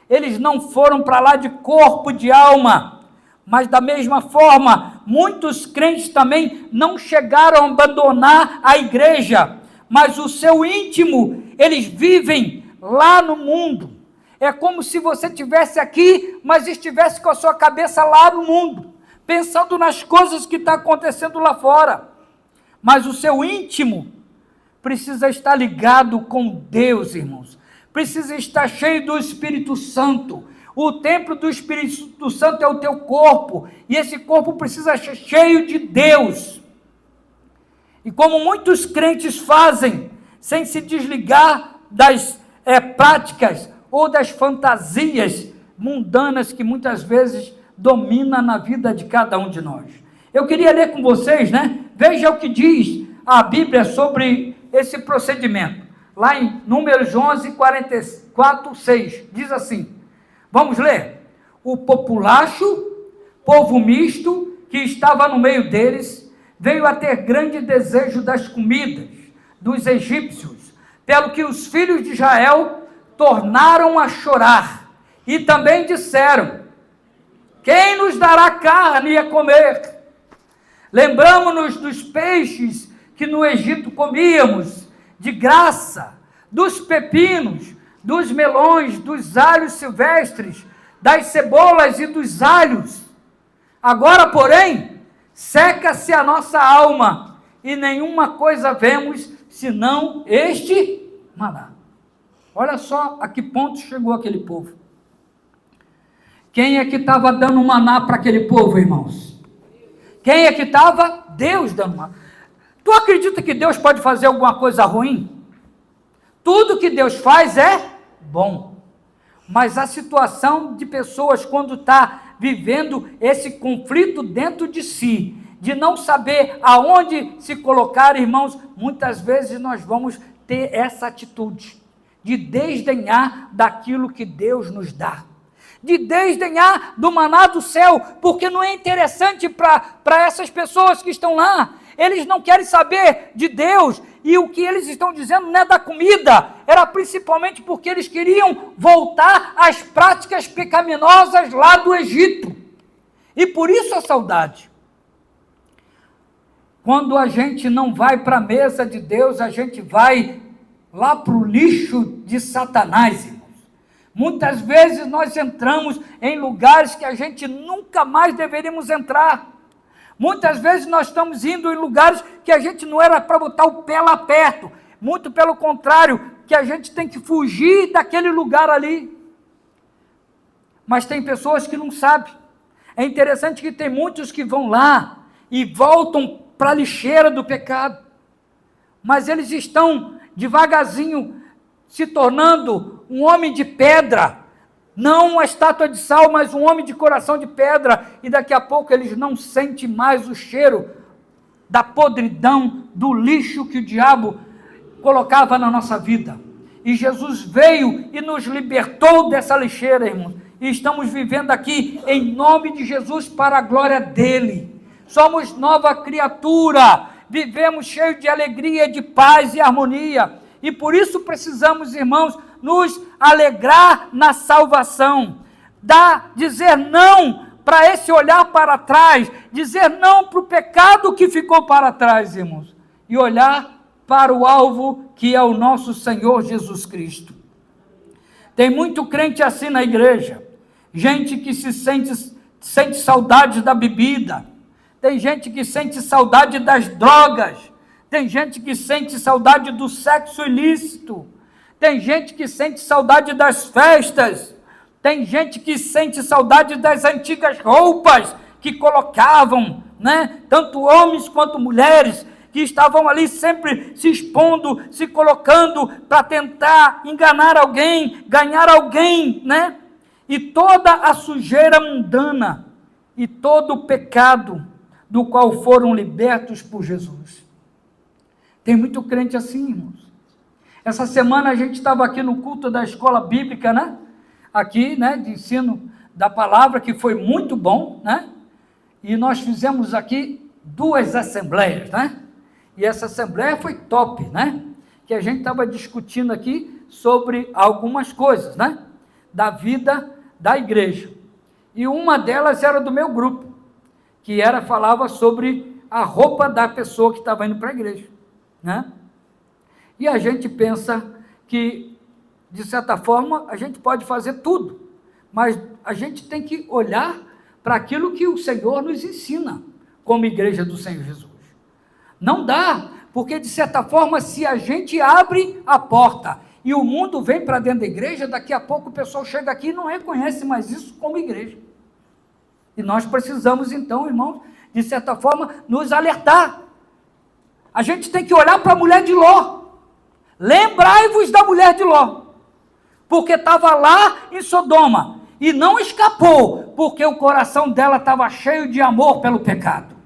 Eles não foram para lá de corpo, de alma. Mas da mesma forma, muitos crentes também não chegaram a abandonar a igreja. Mas o seu íntimo, eles vivem lá no mundo. É como se você estivesse aqui, mas estivesse com a sua cabeça lá no mundo, pensando nas coisas que estão acontecendo lá fora. Mas o seu íntimo precisa estar ligado com Deus, irmãos. Precisa estar cheio do Espírito Santo. O templo do Espírito Santo é o teu corpo, e esse corpo precisa ser cheio de Deus. E como muitos crentes fazem, sem se desligar das práticas, ou das fantasias mundanas que muitas vezes dominam na vida de cada um de nós. Eu queria ler com vocês, né? Veja o que diz a Bíblia sobre esse procedimento. Lá em Números 11, 44, 6, diz assim, vamos ler? O populacho, povo misto, que estava no meio deles, veio a ter grande desejo das comidas dos egípcios, pelo que os filhos de Israel tornaram a chorar, e também disseram, quem nos dará carne a comer? Lembramo-nos dos peixes que no Egito comíamos, de graça, dos pepinos, dos melões, dos alhos silvestres, das cebolas e dos alhos. Agora, porém, seca-se a nossa alma, e nenhuma coisa vemos, senão este maná. Olha só a que ponto chegou aquele povo. Quem é que estava dando maná para aquele povo, irmãos? Quem é que estava? Deus dando maná. Tu acredita que Deus pode fazer alguma coisa ruim? Tudo que Deus faz é bom. Mas a situação de pessoas quando está vivendo esse conflito dentro de si, de não saber aonde se colocar, irmãos, muitas vezes nós vamos ter essa atitude de desdenhar daquilo que Deus nos dá, de desdenhar do maná do céu, porque não é interessante para essas pessoas que estão lá. Eles não querem saber de Deus, e o que eles estão dizendo não é da comida, era principalmente porque eles queriam voltar às práticas pecaminosas lá do Egito, e por isso a saudade. Quando a gente não vai para a mesa de Deus, a gente vai lá para o lixo de Satanás, irmãos. Muitas vezes nós entramos em lugares que a gente nunca mais deveríamos entrar. Muitas vezes nós estamos indo em lugares que a gente não era para botar o pé lá perto. Muito pelo contrário, que a gente tem que fugir daquele lugar ali. Mas tem pessoas que não sabem. É interessante que tem muitos que vão lá e voltam para a lixeira do pecado. Mas eles estão devagarzinho se tornando um homem de pedra, Não uma estátua de sal, mas um homem de coração de pedra, e daqui a pouco eles não sentem mais o cheiro da podridão, do lixo que o diabo colocava na nossa vida. E Jesus veio e nos libertou dessa lixeira, irmãos. E estamos vivendo aqui em nome de Jesus para a glória dele. Somos nova criatura, vivemos cheio de alegria, de paz e harmonia. E por isso precisamos, irmãos, nos alegrar na salvação. Dizer não para esse olhar para trás, dizer não para o pecado que ficou para trás, irmãos, e olhar para o alvo que é o nosso Senhor Jesus Cristo. Tem muito crente assim na igreja, gente que sente saudade da bebida, tem gente que sente saudade das drogas, tem gente que sente saudade do sexo ilícito, tem gente que sente saudade das festas, tem gente que sente saudade das antigas roupas que colocavam, né? Tanto homens quanto mulheres, que estavam ali sempre se expondo, se colocando para tentar enganar alguém, ganhar alguém, né? E toda a sujeira mundana e todo o pecado do qual foram libertos por Jesus. Tem muito crente assim, irmãos. Essa semana a gente estava aqui no culto da escola bíblica, né? Aqui, né, de ensino da palavra, que foi muito bom, né? E nós fizemos aqui 2 assembleias, né? E essa assembleia foi top, né? Que a gente estava discutindo aqui sobre algumas coisas, né? Da vida da igreja. E uma delas era do meu grupo, que falava sobre a roupa da pessoa que estava indo para a igreja, né? E a gente pensa que, de certa forma, a gente pode fazer tudo, mas a gente tem que olhar para aquilo que o Senhor nos ensina, como igreja do Senhor Jesus. Não dá, porque, de certa forma, se a gente abre a porta e o mundo vem para dentro da igreja, daqui a pouco o pessoal chega aqui e não reconhece mais isso como igreja. E nós precisamos, então, irmãos, de certa forma, nos alertar. A gente tem que olhar para a mulher de Ló. Lembrai-vos da mulher de Ló, porque estava lá em Sodoma, e não escapou, porque o coração dela estava cheio de amor pelo pecado.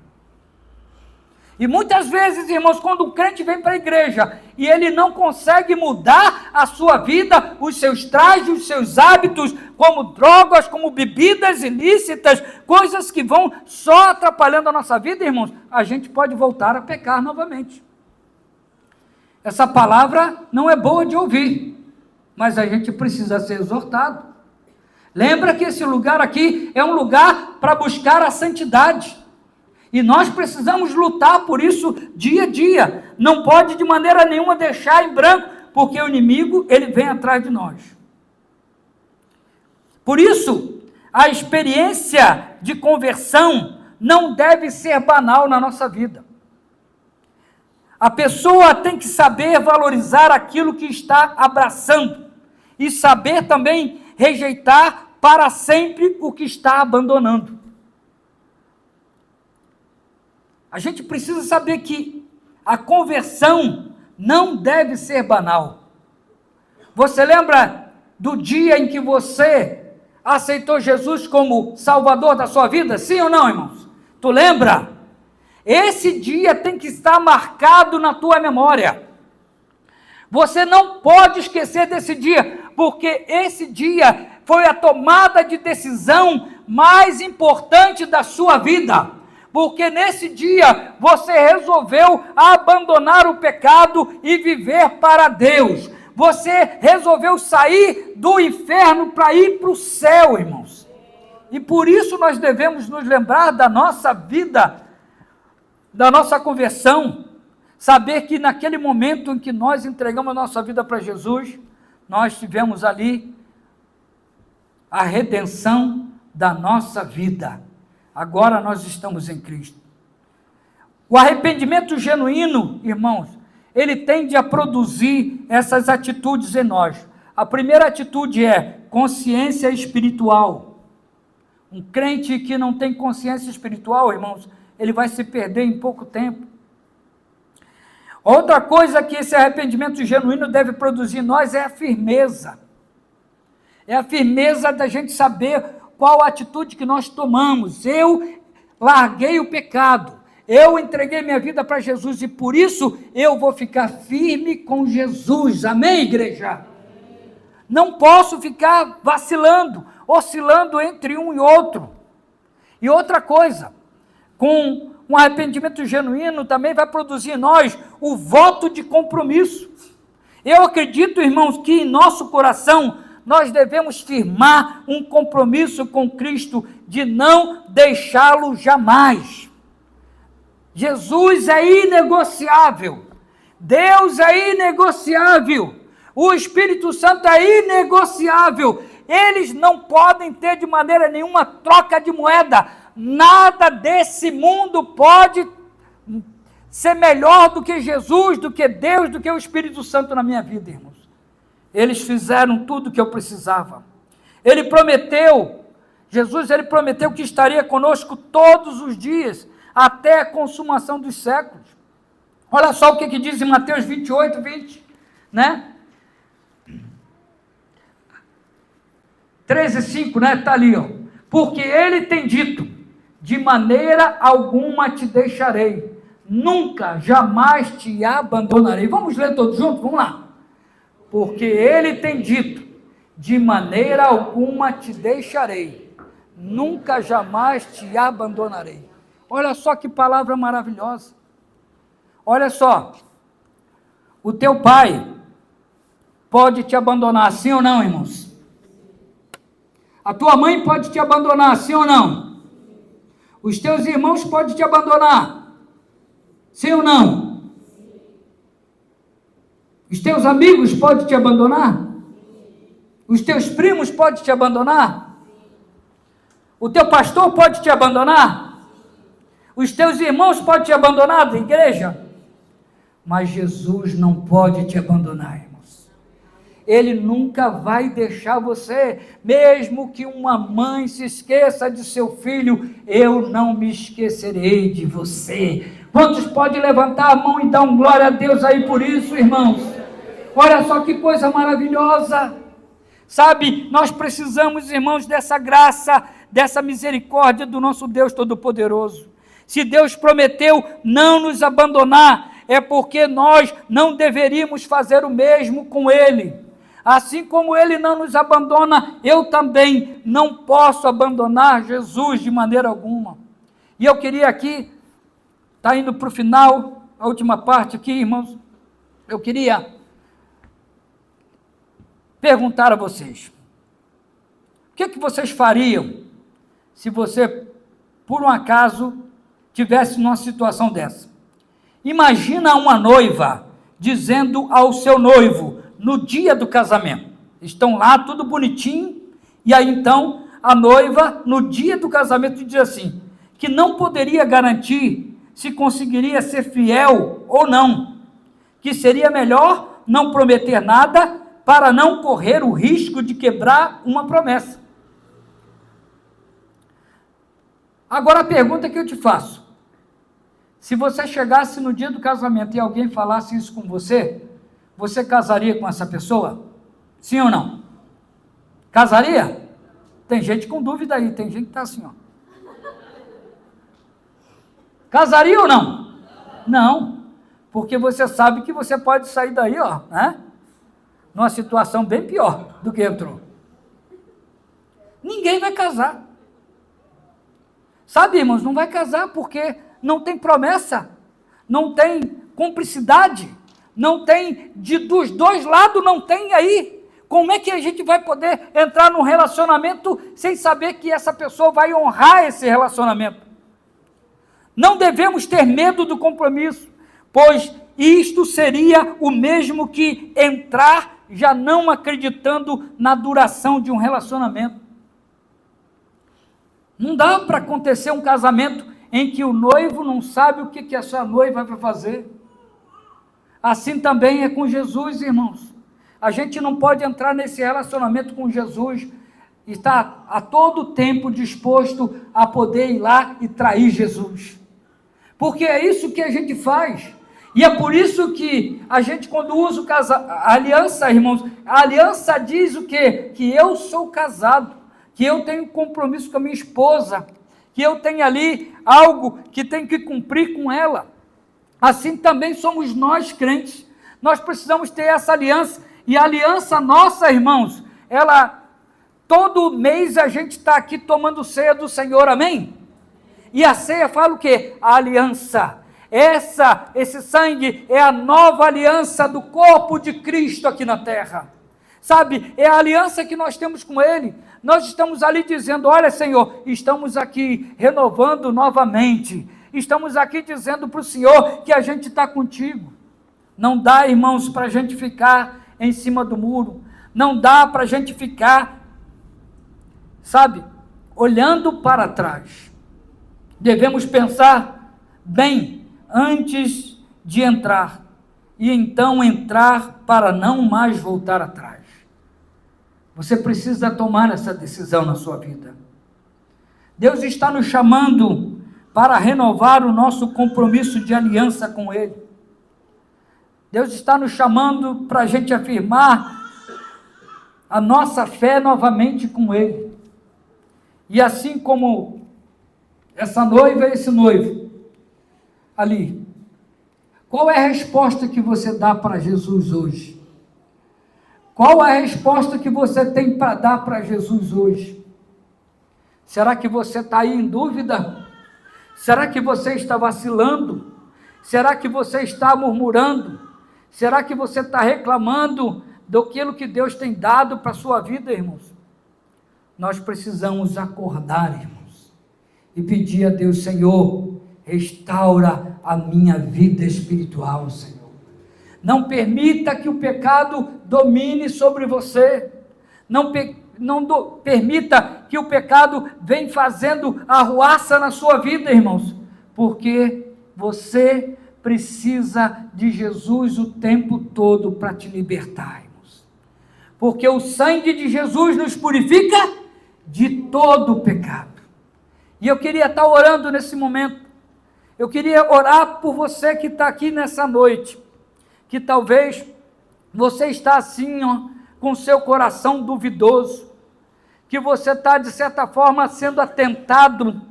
E muitas vezes, irmãos, quando o crente vem para a igreja, e ele não consegue mudar a sua vida, os seus trajes, os seus hábitos, como drogas, como bebidas ilícitas, coisas que vão só atrapalhando a nossa vida, irmãos, a gente pode voltar a pecar novamente. Essa palavra não é boa de ouvir, mas a gente precisa ser exortado. Lembra que esse lugar aqui é um lugar para buscar a santidade. E nós precisamos lutar por isso dia a dia. Não pode de maneira nenhuma deixar em branco, porque o inimigo, ele vem atrás de nós. Por isso, a experiência de conversão não deve ser banal na nossa vida. A pessoa tem que saber valorizar aquilo que está abraçando e saber também rejeitar para sempre o que está abandonando. A gente precisa saber que a conversão não deve ser banal. Você lembra do dia em que você aceitou Jesus como Salvador da sua vida? Sim ou não, irmãos? Tu lembra? Esse dia tem que estar marcado na tua memória. Você não pode esquecer desse dia, porque esse dia foi a tomada de decisão mais importante da sua vida. Porque nesse dia você resolveu abandonar o pecado e viver para Deus. Você resolveu sair do inferno para ir para o céu, irmãos. E por isso nós devemos nos lembrar da nossa vida, da nossa conversão, saber que naquele momento em que nós entregamos a nossa vida para Jesus, nós tivemos ali a redenção da nossa vida. Agora nós estamos em Cristo. O arrependimento genuíno, irmãos, ele tende a produzir essas atitudes em nós. A primeira atitude é consciência espiritual. Um crente que não tem consciência espiritual, irmãos, ele vai se perder em pouco tempo. Outra coisa que esse arrependimento genuíno deve produzir em nós é a firmeza. É a firmeza da gente saber qual a atitude que nós tomamos. Eu larguei o pecado, eu entreguei minha vida para Jesus e por isso eu vou ficar firme com Jesus. Amém, igreja? Não posso ficar vacilando, oscilando entre um e outro. E outra coisa, com um arrependimento genuíno também vai produzir em nós o voto de compromisso. Eu acredito, irmãos, que em nosso coração nós devemos firmar um compromisso com Cristo de não deixá-lo jamais. Jesus é inegociável, Deus é inegociável, o Espírito Santo é inegociável, eles não podem ter de maneira nenhuma troca de moeda, nada desse mundo pode ser melhor do que Jesus, do que Deus, do que o Espírito Santo na minha vida, irmãos. Eles fizeram tudo o que eu precisava. Jesus prometeu que estaria conosco todos os dias, até a consumação dos séculos. Olha só o que diz em Mateus 28, 20, né? 13:5, né? Está ali, ó. Porque ele tem dito, de maneira alguma te deixarei, nunca, jamais te abandonarei. Vamos ler todos juntos? Vamos lá. Porque ele tem dito, de maneira alguma te deixarei, nunca, jamais te abandonarei. Olha só que palavra maravilhosa. Olha só, o teu pai pode te abandonar, sim ou não, irmãos? A tua mãe pode te abandonar, sim ou não? Os teus irmãos podem te abandonar, sim ou não? Os teus amigos podem te abandonar? Os teus primos podem te abandonar? O teu pastor pode te abandonar? Os teus irmãos podem te abandonar da igreja? Mas Jesus não pode te abandonar, irmãos. Ele nunca vai deixar você, mesmo que uma mãe se esqueça de seu filho, eu não me esquecerei de você. Quantos podem levantar a mão e dar um glória a Deus aí por isso, irmãos? Olha só que coisa maravilhosa. Sabe, nós precisamos, irmãos, dessa graça, dessa misericórdia do nosso Deus Todo-Poderoso. Se Deus prometeu não nos abandonar, é porque nós não deveríamos fazer o mesmo com Ele. Assim como Ele não nos abandona, eu também não posso abandonar Jesus de maneira alguma. E eu queria aqui, está indo para o final, a última parte aqui, irmãos, eu queria perguntar a vocês, o que vocês fariam se você, por um acaso, tivesse numa situação dessa? Imagina uma noiva dizendo ao seu noivo, no dia do casamento, estão lá tudo bonitinho, e aí então a noiva, no dia do casamento, diz assim, que não poderia garantir se conseguiria ser fiel ou não, que seria melhor não prometer nada para não correr o risco de quebrar uma promessa. Agora a pergunta que eu te faço, se você chegasse no dia do casamento e alguém falasse isso com você, você casaria com essa pessoa? Sim ou não? Casaria? Tem gente com dúvida aí, tem gente que está assim, ó. Casaria ou não? Não, porque você sabe que você pode sair daí, ó, né? Numa situação bem pior do que entrou. Ninguém vai casar. Sabe, irmãos, não vai casar porque não tem promessa, não tem cumplicidade, não tem, dos dois lados não tem aí. Como é que a gente vai poder entrar num relacionamento sem saber que essa pessoa vai honrar esse relacionamento? Não devemos ter medo do compromisso, pois isto seria o mesmo que entrar já não acreditando na duração de um relacionamento. Não dá para acontecer um casamento em que o noivo não sabe o que a sua noiva vai fazer. Assim também é com Jesus, irmãos. A gente não pode entrar nesse relacionamento com Jesus e estar a todo tempo disposto a poder ir lá e trair Jesus. Porque é isso que a gente faz. E é por isso que a gente, quando usa a aliança, irmãos, a aliança diz o quê? Que eu sou casado, que eu tenho compromisso com a minha esposa, que eu tenho ali algo que tenho que cumprir com ela. Assim também somos nós crentes. Nós precisamos ter essa aliança. E a aliança nossa, irmãos, todo mês a gente está aqui tomando ceia do Senhor, amém? E a ceia fala o quê? A aliança. Esse sangue é a nova aliança do corpo de Cristo aqui na terra. Sabe, é a aliança que nós temos com Ele. Nós estamos ali dizendo, olha Senhor, estamos aqui renovando novamente. Estamos aqui dizendo para o Senhor que a gente está contigo. Não dá, irmãos, para a gente ficar em cima do muro. Não dá para a gente ficar, sabe, olhando para trás. Devemos pensar bem antes de entrar, e então entrar para não mais voltar atrás. Você precisa tomar essa decisão na sua vida. Deus está nos chamando para renovar o nosso compromisso de aliança com Ele. Deus está nos chamando para a gente afirmar a nossa fé novamente com Ele. E assim como essa noiva e esse noivo, ali, qual é a resposta que você dá para Jesus hoje? Qual é a resposta que você tem para dar para Jesus hoje? Será que você está aí em dúvida? Será que você está vacilando? Será que você está murmurando? Será que você está reclamando daquilo que Deus tem dado para a sua vida, irmãos? Nós precisamos acordar, irmãos, e pedir a Deus, Senhor, restaura a minha vida espiritual, Senhor. Não permita que o pecado domine sobre você. Não permita que o pecado venha fazendo arruaça na sua vida, irmãos. Porque você precisa de Jesus o tempo todo para te libertar, irmãos. Porque o sangue de Jesus nos purifica de todo o pecado. E eu queria estar orando nesse momento. Eu queria orar por você que está aqui nessa noite, que talvez você está assim, com seu coração duvidoso, que você está de certa forma sendo atentado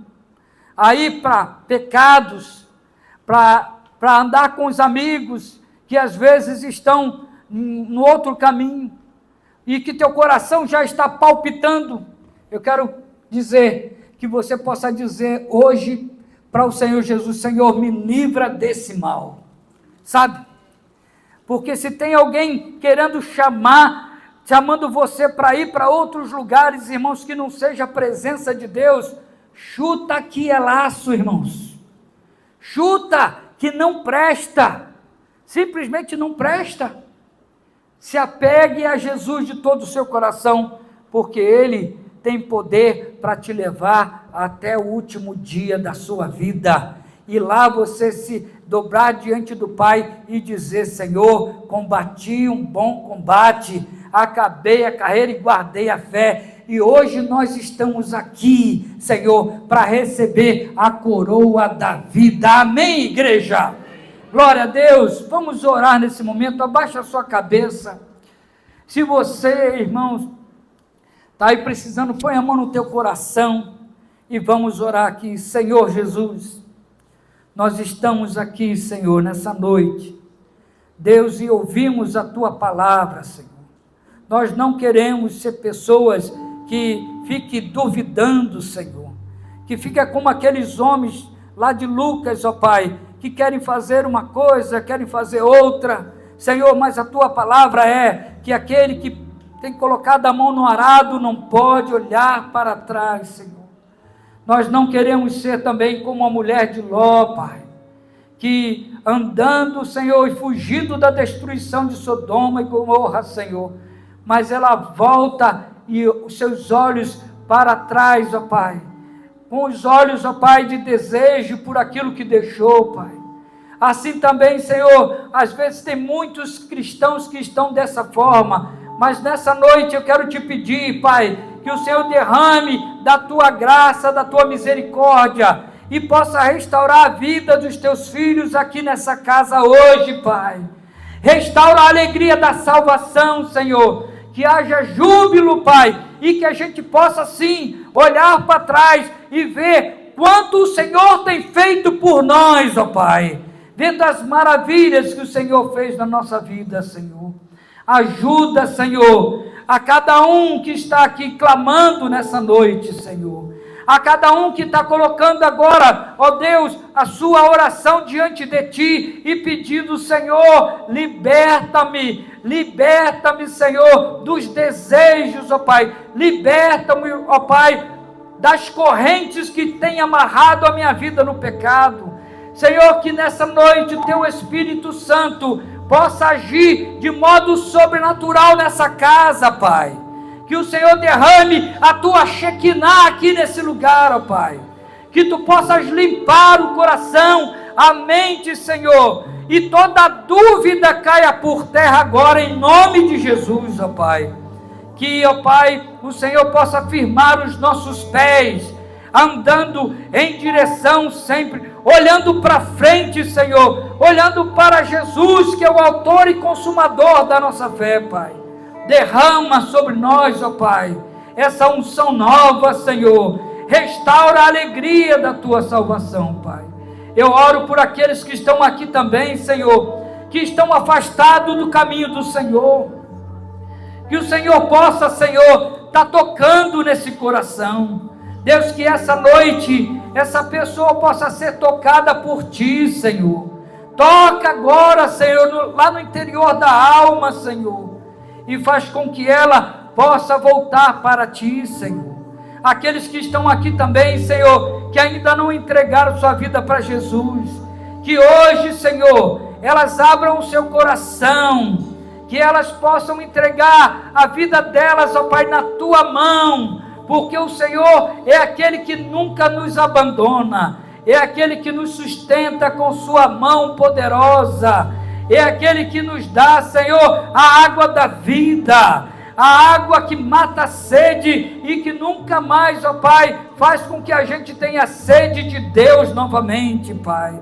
aí para pecados, para andar com os amigos que às vezes estão no outro caminho, e que teu coração já está palpitando. Eu quero dizer que você possa dizer hoje para o Senhor Jesus, Senhor, me livra desse mal, sabe? Porque se tem alguém querendo chamando você para ir para outros lugares, irmãos, que não seja a presença de Deus, chuta que é laço, irmãos. Chuta que não presta, simplesmente não presta. Se apegue a Jesus de todo o seu coração, porque Ele tem poder para te levar até o último dia da sua vida, e lá você se dobrar diante do Pai e dizer, Senhor, combati um bom combate, acabei a carreira e guardei a fé, e hoje nós estamos aqui, Senhor, para receber a coroa da vida, amém, igreja? Glória a Deus. Vamos orar nesse momento, abaixa a sua cabeça. Se você, irmãos, está aí precisando, põe a mão no teu coração e vamos orar aqui. Senhor Jesus, nós estamos aqui, Senhor, nessa noite, Deus, e ouvimos a tua palavra, Senhor. Nós não queremos ser pessoas que fiquem duvidando, Senhor, que fiquem como aqueles homens lá de Lucas, ó Pai, que querem fazer uma coisa, querem fazer outra, Senhor, mas a tua palavra é que aquele que tem colocado a mão no arado não pode olhar para trás, Senhor. Nós não queremos ser também como a mulher de Ló, Pai, que andando, Senhor, e fugindo da destruição de Sodoma e Gomorra, Senhor, mas ela volta e os seus olhos para trás, ó Pai, com os olhos, ó Pai, de desejo por aquilo que deixou, Pai. Assim também, Senhor, às vezes tem muitos cristãos que estão dessa forma, mas nessa noite eu quero te pedir, Pai, que o Senhor derrame da tua graça, da tua misericórdia, e possa restaurar a vida dos teus filhos aqui nessa casa hoje, Pai. Restaura a alegria da salvação, Senhor. Que haja júbilo, Pai, e que a gente possa sim olhar para trás e ver quanto o Senhor tem feito por nós, ó Pai. Vendo as maravilhas que o Senhor fez na nossa vida, Senhor. Ajuda, Senhor, a cada um que está aqui clamando nessa noite, Senhor. A cada um que está colocando agora, ó Deus, a sua oração diante de Ti e pedindo, Senhor, liberta-me, Senhor, dos desejos, ó Pai, liberta-me, ó Pai, das correntes que têm amarrado a minha vida no pecado. Senhor, que nessa noite o Teu Espírito Santo possa agir de modo sobrenatural nessa casa, Pai. Que o Senhor derrame a Tua Shekinah aqui nesse lugar, ó Pai. Que Tu possas limpar o coração, a mente, Senhor. E toda dúvida caia por terra agora, em nome de Jesus, ó Pai. Que, ó Pai, o Senhor possa firmar os nossos pés, andando em direção sempre, olhando para frente, Senhor. Olhando para Jesus, que é o autor e consumador da nossa fé, Pai. Derrama sobre nós, ó Pai, essa unção nova, Senhor. Restaura a alegria da Tua salvação, Pai. Eu oro por aqueles que estão aqui também, Senhor, que estão afastados do caminho do Senhor. Que o Senhor possa, Senhor, estar tocando nesse coração. Deus, que essa noite, essa pessoa possa ser tocada por Ti, Senhor. Toca agora, Senhor, lá no interior da alma, Senhor. E faz com que ela possa voltar para Ti, Senhor. Aqueles que estão aqui também, Senhor, que ainda não entregaram sua vida para Jesus, que hoje, Senhor, elas abram o seu coração, que elas possam entregar a vida delas, ó Pai, na Tua mão, porque o Senhor é aquele que nunca nos abandona, é aquele que nos sustenta com Sua mão poderosa, é aquele que nos dá, Senhor, a água da vida, a água que mata a sede e que nunca mais, ó Pai, faz com que a gente tenha sede de Deus novamente, Pai.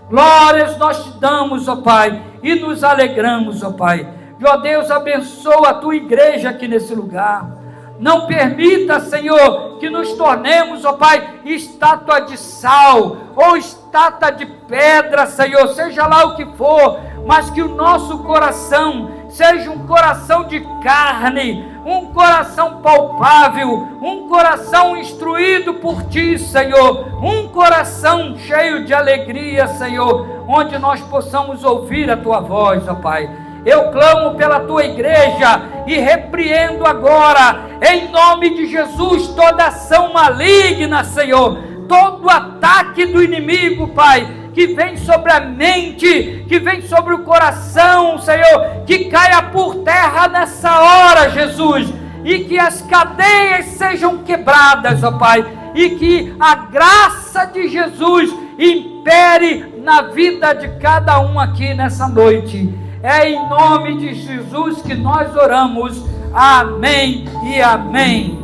Glórias nós Te damos, ó Pai, e nos alegramos, ó Pai. E, ó Deus, abençoa a Tua igreja aqui nesse lugar. Não permita, Senhor, que nos tornemos, ó Pai, estátua de sal ou estátua de pedra, Senhor, seja lá o que for, mas que o nosso coração seja um coração de carne, um coração palpável, um coração instruído por Ti, Senhor, um coração cheio de alegria, Senhor, onde nós possamos ouvir a Tua voz, ó Pai. Eu clamo pela Tua igreja e repreendo agora, em nome de Jesus, toda ação maligna, Senhor, todo ataque do inimigo, Pai, que vem sobre a mente, que vem sobre o coração, Senhor, que caia por terra nessa hora, Jesus, e que as cadeias sejam quebradas, ó Pai, e que a graça de Jesus impere na vida de cada um aqui nessa noite. É em nome de Jesus que nós oramos. Amém e amém.